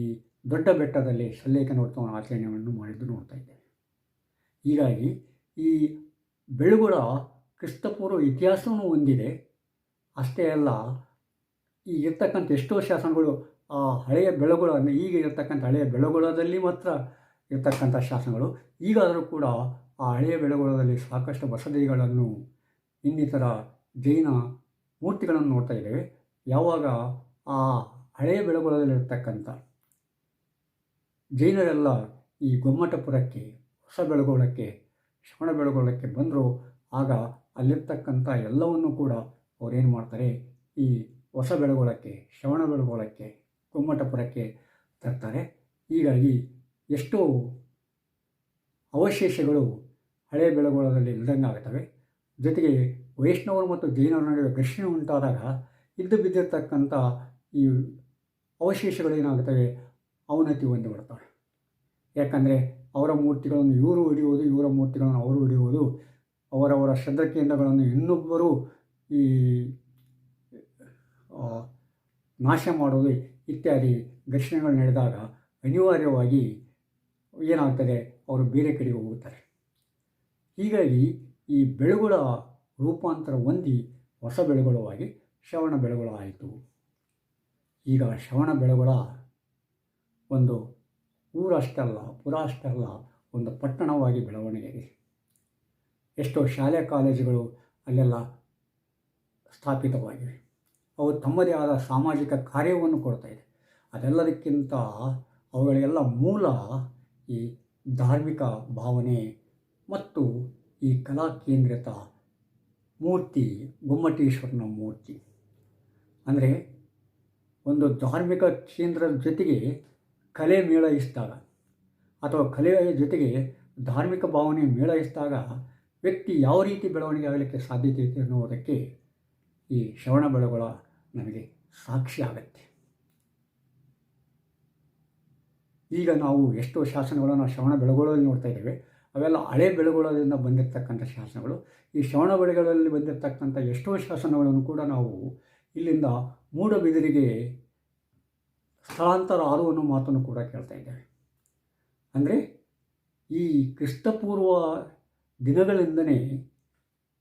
ದೊಡ್ಡ ಬೆಟ್ಟದಲ್ಲಿ ಸಲ್ಲೇಖನ ವ್ರತವನ್ನು ಆಚರಣೆಯನ್ನು ಮಾಡಿದ್ದು ನೋಡ್ತಾ ಇದ್ದೇವೆ. ಹೀಗಾಗಿ ಈ ಬೆಳಗೊಳ ಕ್ರಿಸ್ತಪೂರ್ವ ಇತಿಹಾಸವನ್ನು ಹೊಂದಿದೆ. ಅಷ್ಟೇ ಅಲ್ಲ, ಈಗಿರ್ತಕ್ಕಂಥ ಎಷ್ಟೋ ಶಾಸನಗಳು ಆ ಹಳೆಯ ಬೆಳಗೊಳ, ಈಗ ಇರತಕ್ಕಂಥ ಹಳೆಯ ಬೆಳಗೊಳದಲ್ಲಿ ಮಾತ್ರ ಇರ್ತಕ್ಕಂಥ ಶಾಸನಗಳು. ಈಗಾದರೂ ಕೂಡ ಆ ಹಳೆಯ ಬೆಳಗೊಳದಲ್ಲಿ ಸಾಕಷ್ಟು ಬಸದಿಗಳನ್ನು, ಇನ್ನಿತರ ಜೈನ ಮೂರ್ತಿಗಳನ್ನು ನೋಡ್ತಾ ಇದ್ದೇವೆ. ಯಾವಾಗ ಆ ಹಳೆಯ ಬೆಳಗೊಳದಲ್ಲಿರ್ತಕ್ಕಂಥ ಜೈನರೆಲ್ಲ ಈ ಗೊಮ್ಮಟಪುರಕ್ಕೆ, ಹೊಸ ಬೆಳಗೊಳಕ್ಕೆ, ಶ್ರವಣ ಬೆಳಗೊಳಕ್ಕೆ ಬಂದರು, ಆಗ ಅಲ್ಲಿರ್ತಕ್ಕಂಥ ಎಲ್ಲವನ್ನೂ ಕೂಡ ಅವರೇನು ಮಾಡ್ತಾರೆ, ಈ ಹೊಸ ಬೆಳಗೊಳಕ್ಕೆ, ಶ್ರವಣ ಬೆಳಗೊಳಕ್ಕೆ, ಗೊಮ್ಮಟಪುರಕ್ಕೆ ತರ್ತಾರೆ. ಹೀಗಾಗಿ ಎಷ್ಟೋ ಅವಶೇಷಗಳು ಹಳೆಯ ಬೆಳಗೊಳದಲ್ಲಿ ಇಲ್ದಂಗಾಗುತ್ತವೆ. ಜೊತೆಗೆ ವೈಷ್ಣವರು ಮತ್ತು ಜೈನರ ನಡುವೆ ಘರ್ಷಣೆ ಉಂಟಾದಾಗ ಇದ್ದು ಬಿದ್ದಿರ್ತಕ್ಕಂಥ ಈ ಅವಶೇಷಗಳೇನಾಗುತ್ತವೆ, ಅವನತಿ ಹೊಂದಿಬಿಡ್ತವೆ. ಯಾಕಂದರೆ ಅವರ ಮೂರ್ತಿಗಳನ್ನು ಇವರು ಹಿಡಿಯುವುದು, ಇವರ ಮೂರ್ತಿಗಳನ್ನು ಅವರು ಹಿಡಿಯುವುದು, ಅವರವರ ಶ್ರದ್ಧಾ ಕೇಂದ್ರಗಳನ್ನು ಇನ್ನೊಬ್ಬರು ಈ ನಾಶ ಮಾಡುವುದು ಇತ್ಯಾದಿ ಘರ್ಷಣೆಗಳು ನಡೆದಾಗ ಅನಿವಾರ್ಯವಾಗಿ ಏನಾಗ್ತದೆ, ಅವರು ಬೇರೆ ಕಡೆಗೆ ಹೋಗುತ್ತಾರೆ. ಹೀಗಾಗಿ ಈ ಬೆಳಗೊಳ ರೂಪಾಂತರ ಹೊಂದಿ ಹೊಸ ಬೆಳಗೊಳವಾಗಿ ಶ್ರವಣ ಬೆಳಗೊಳ ಆಯಿತು. ಈಗ ಶ್ರವಣ ಬೆಳಗೊಳ ಒಂದು ಊರಷ್ಟಲ್ಲ, ಪುರ ಅಷ್ಟಲ್ಲ, ಒಂದು ಪಟ್ಟಣವಾಗಿ ಬೆಳವಣಿಗೆಗೆ ಎಷ್ಟೋ ಶಾಲೆ ಕಾಲೇಜುಗಳು ಅಲ್ಲೆಲ್ಲ ಸ್ಥಾಪಿತವಾಗಿವೆ. ಅವು ತಮ್ಮದೇ ಆದ ಸಾಮಾಜಿಕ ಕಾರ್ಯವನ್ನು ಕೊಡ್ತಾಯಿದೆ. ಅದೆಲ್ಲದಕ್ಕಿಂತ ಅವುಗಳಿಗೆಲ್ಲ ಮೂಲ ಈ ಧಾರ್ಮಿಕ ಭಾವನೆ ಮತ್ತು ಈ ಕಲಾ ಕೇಂದ್ರಿತ ಮೂರ್ತಿ, ಗೊಮ್ಮಟೇಶ್ವರನ ಮೂರ್ತಿ. ಅಂದರೆ ಒಂದು ಧಾರ್ಮಿಕ ಕೇಂದ್ರದ ಜೊತೆಗೆ ಕಲೆ ಮೇಳೈಸಿದಾಗ ಅಥವಾ ಕಲೆಯ ಜೊತೆಗೆ ಧಾರ್ಮಿಕ ಭಾವನೆ ಮೇಳೈಸಿದಾಗ ವ್ಯಕ್ತಿ ಯಾವ ರೀತಿ ಬೆಳವಣಿಗೆ ಆಗಲಿಕ್ಕೆ ಸಾಧ್ಯತೆ ಇದೆ ಅನ್ನೋದಕ್ಕೆ ಈ ಶ್ರವಣ ಬೆಳಗೊಳ ನಮಗೆ ಸಾಕ್ಷಿ ಆಗುತ್ತೆ. ಈಗ ನಾವು ಎಷ್ಟೋ ಶಾಸನಗಳನ್ನು ಶ್ರವಣ ಬೆಳಗೊಳದಲ್ಲಿ ನೋಡ್ತಾ ಇದ್ದೇವೆ. ಅವೆಲ್ಲ ಹಳೆ ಬೆಳಗೊಳದಿಂದ ಬಂದಿರತಕ್ಕಂಥ ಶಾಸನಗಳು. ಈ ಶ್ರವಣ ಬೆಳಗೊಳದಲ್ಲಿ ಬಂದಿರತಕ್ಕಂಥ ಎಷ್ಟೋ ಶಾಸನಗಳನ್ನು ಕೂಡ ನಾವು ಇಲ್ಲಿಂದ ಮೂಡಬಿದಿರಿಗೆ ಸ್ಥಳಾಂತರ ಆರು ಅನ್ನೋ ಮಾತನ್ನು ಕೂಡ ಕೇಳ್ತಾ ಇದ್ದೇವೆ. ಅಂದರೆ ಈ ಕ್ರಿಸ್ತಪೂರ್ವ ದಿನಗಳಿಂದನೇ,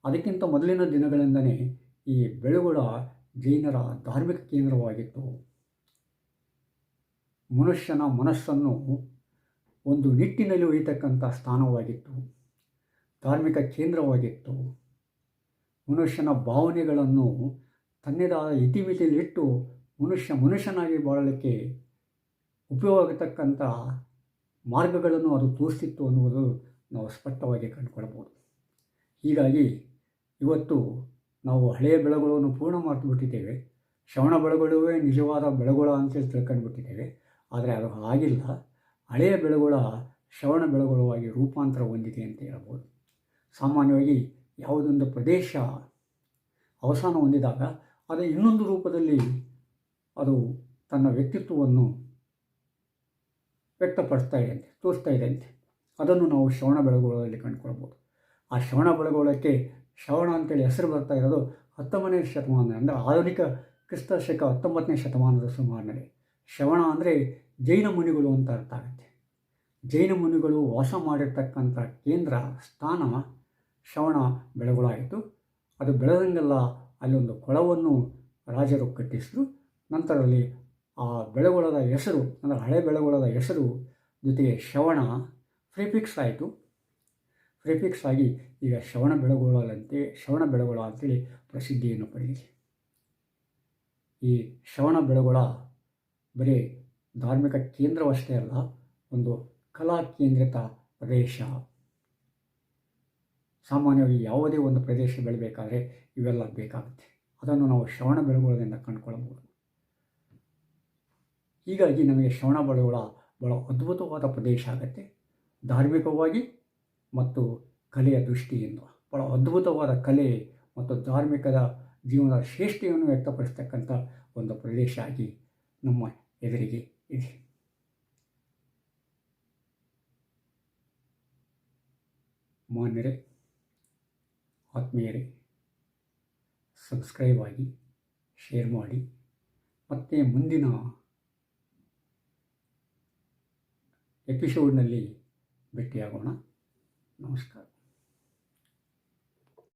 ಅದಕ್ಕಿಂತ ಮೊದಲಿನ ದಿನಗಳಿಂದನೇ ಈ ಬೆಳಗೊಳ ಜೈನರ ಧಾರ್ಮಿಕ ಕೇಂದ್ರವಾಗಿತ್ತು. ಮನುಷ್ಯನ ಮನಸ್ಸನ್ನು ಒಂದು ನಿಟ್ಟಿನಲ್ಲಿ ಒಯ್ಯತಕ್ಕಂಥ ಸ್ಥಾನವಾಗಿತ್ತು, ಧಾರ್ಮಿಕ ಕೇಂದ್ರವಾಗಿತ್ತು. ಮನುಷ್ಯನ ಭಾವನೆಗಳನ್ನು ತನ್ನದಾದ ಇತಿಮಿತಿಯಲ್ಲಿಟ್ಟು ಮನುಷ್ಯನಾಗಿ ಬಾಳಲಿಕ್ಕೆ ಉಪಯೋಗತಕ್ಕಂಥ ಮಾರ್ಗಗಳನ್ನು ಅದು ತೋರಿಸ್ತಿತ್ತು ಅನ್ನುವುದು ನಾವು ಸ್ಪಷ್ಟವಾಗಿ ಕಂಡುಕೊಳ್ಳಬಹುದು. ಹೀಗಾಗಿ ಇವತ್ತು ನಾವು ಹಳೆಯ ಬೆಳಗುಗಳನ್ನು ಪೂರ್ಣ ಮಾಡಿಬಿಟ್ಟಿದ್ದೇವೆ. ಶ್ರವಣ ಬೆಳಗುಳುವೇ ನಿಜವಾದ ಬೆಳಗುಳ ಅಂತೇಳಿ ತಿಳ್ಕೊಂಡ್ಬಿಟ್ಟಿದ್ದೇವೆ. ಆದರೆ ಅದು ಆಗಿಲ್ಲ. ಹಳೆಯ ಬೆಳಗುಳ ಶ್ರವಣ ಬೆಳಗುಳವಾಗಿ ರೂಪಾಂತರ ಹೊಂದಿದೆ ಅಂತ ಹೇಳ್ಬೋದು. ಸಾಮಾನ್ಯವಾಗಿ ಯಾವುದೊಂದು ಪ್ರದೇಶ ಅವಸಾನ ಹೊಂದಿದಾಗ ಅದು ಇನ್ನೊಂದು ರೂಪದಲ್ಲಿ ಅದು ತನ್ನ ವ್ಯಕ್ತಿತ್ವವನ್ನು ವ್ಯಕ್ತಪಡಿಸ್ತಾ ಇದೆಯಂತೆ, ತೋರಿಸ್ತಾ ಇದೆಯಂತೆ. ಅದನ್ನು ನಾವು ಶ್ರವಣ ಬೆಳಗುಳದಲ್ಲಿ ಕಂಡುಕೊಳ್ಬೋದು. ಆ ಶ್ರವಣ ಬೆಳಗುಳಕ್ಕೆ ಶ್ರವಣ ಅಂತೇಳಿ ಹೆಸರು ಬರ್ತಾ ಇರೋದು 19ನೇ ಶತಮಾನ, ಅಂದರೆ ಆಧುನಿಕ ಕ್ರಿಸ್ತ ಶಕ 19ನೇ ಶತಮಾನದ ಸುಮಾರಿನಲ್ಲಿ. ಶ್ರವಣ ಅಂದರೆ ಜೈನ ಮುನಿಗಳು ಅಂತ ಅರ್ಥ ಆಗುತ್ತೆ. ಜೈನ ಮುನಿಗಳು ವಾಸ ಮಾಡಿರ್ತಕ್ಕಂಥ ಕೇಂದ್ರ ಸ್ಥಾನ ಶ್ರವಣ ಬೆಳಗುಳಾಯಿತು. ಅದು ಬೆಳೆದಂಗೆಲ್ಲ ಅಲ್ಲೊಂದು ಕೊಳವನ್ನು ರಾಜರು ಕಟ್ಟಿಸಿದ್ರು. ನಂತರದಲ್ಲಿ ಆ ಬೆಳಗೊಳದ ಹೆಸರು, ಅಂದರೆ ಹಳೆ ಬೆಳಗೊಳದ ಹೆಸರು ಜೊತೆಗೆ ಶ್ರವಣ ಪ್ರಿಫಿಕ್ಸ್ ಆಯಿತು. ಪ್ರಿಫಿಕ್ಸ್ ಆಗಿ ಈಗ ಶ್ರವಣ ಬೆಳಗೊಳ ಅಂತೇಳಿ ಪ್ರಸಿದ್ಧಿಯನ್ನು ಪಡೆದಿದೆ. ಈ ಶ್ರವಣ ಬೆಳಗೊಳ ಬರೀ ಧಾರ್ಮಿಕ ಕೇಂದ್ರವಷ್ಟೇ ಅಲ್ಲ, ಒಂದು ಕಲಾ ಕೇಂದ್ರಿತ ಪ್ರದೇಶ. ಸಾಮಾನ್ಯವಾಗಿ ಯಾವುದೇ ಒಂದು ಪ್ರದೇಶ ಬೆಳಬೇಕಾದ್ರೆ ಇವೆಲ್ಲ ಬೇಕಾಗುತ್ತೆ. ಅದನ್ನು ನಾವು ಶ್ರವಣ ಬೆಳಗೊಳದಿಂದ ಕಂಡುಕೊಳ್ಳಬಹುದು. ಹೀಗಾಗಿ ನಮಗೆ ಶ್ರವಣ ಬೆಳಗೊಳ ಬಹಳ ಅದ್ಭುತವಾದ ಪ್ರದೇಶ ಆಗುತ್ತೆ. ಧಾರ್ಮಿಕವಾಗಿ ಮತ್ತು ಕಲೆಯ ದೃಷ್ಟಿಯಿಂದ ಬಹಳ ಅದ್ಭುತವಾದ ಕಲೆ ಮತ್ತು ಧಾರ್ಮಿಕದ ಜೀವನದ ಶ್ರೇಷ್ಠತೆಯನ್ನು ವ್ಯಕ್ತಪಡಿಸ್ತಕ್ಕಂಥ ಒಂದು ಪ್ರದೇಶ ಆಗಿ ನಮ್ಮ ಎದುರಿಗೆ ಇದೆ. ಮಾನ್ಯರೇ, ಆತ್ಮೀಯರೇ, ಸಬ್ಸ್ಕ್ರೈಬ್ ಆಗಿ, ಶೇರ್ ಮಾಡಿ. ಮತ್ತೆ ಮುಂದಿನ ಎಪಿಸೋಡ್ನಲ್ಲಿ ಭೇಟಿಯಾಗೋಣ. ನಮಸ್ಕಾರ.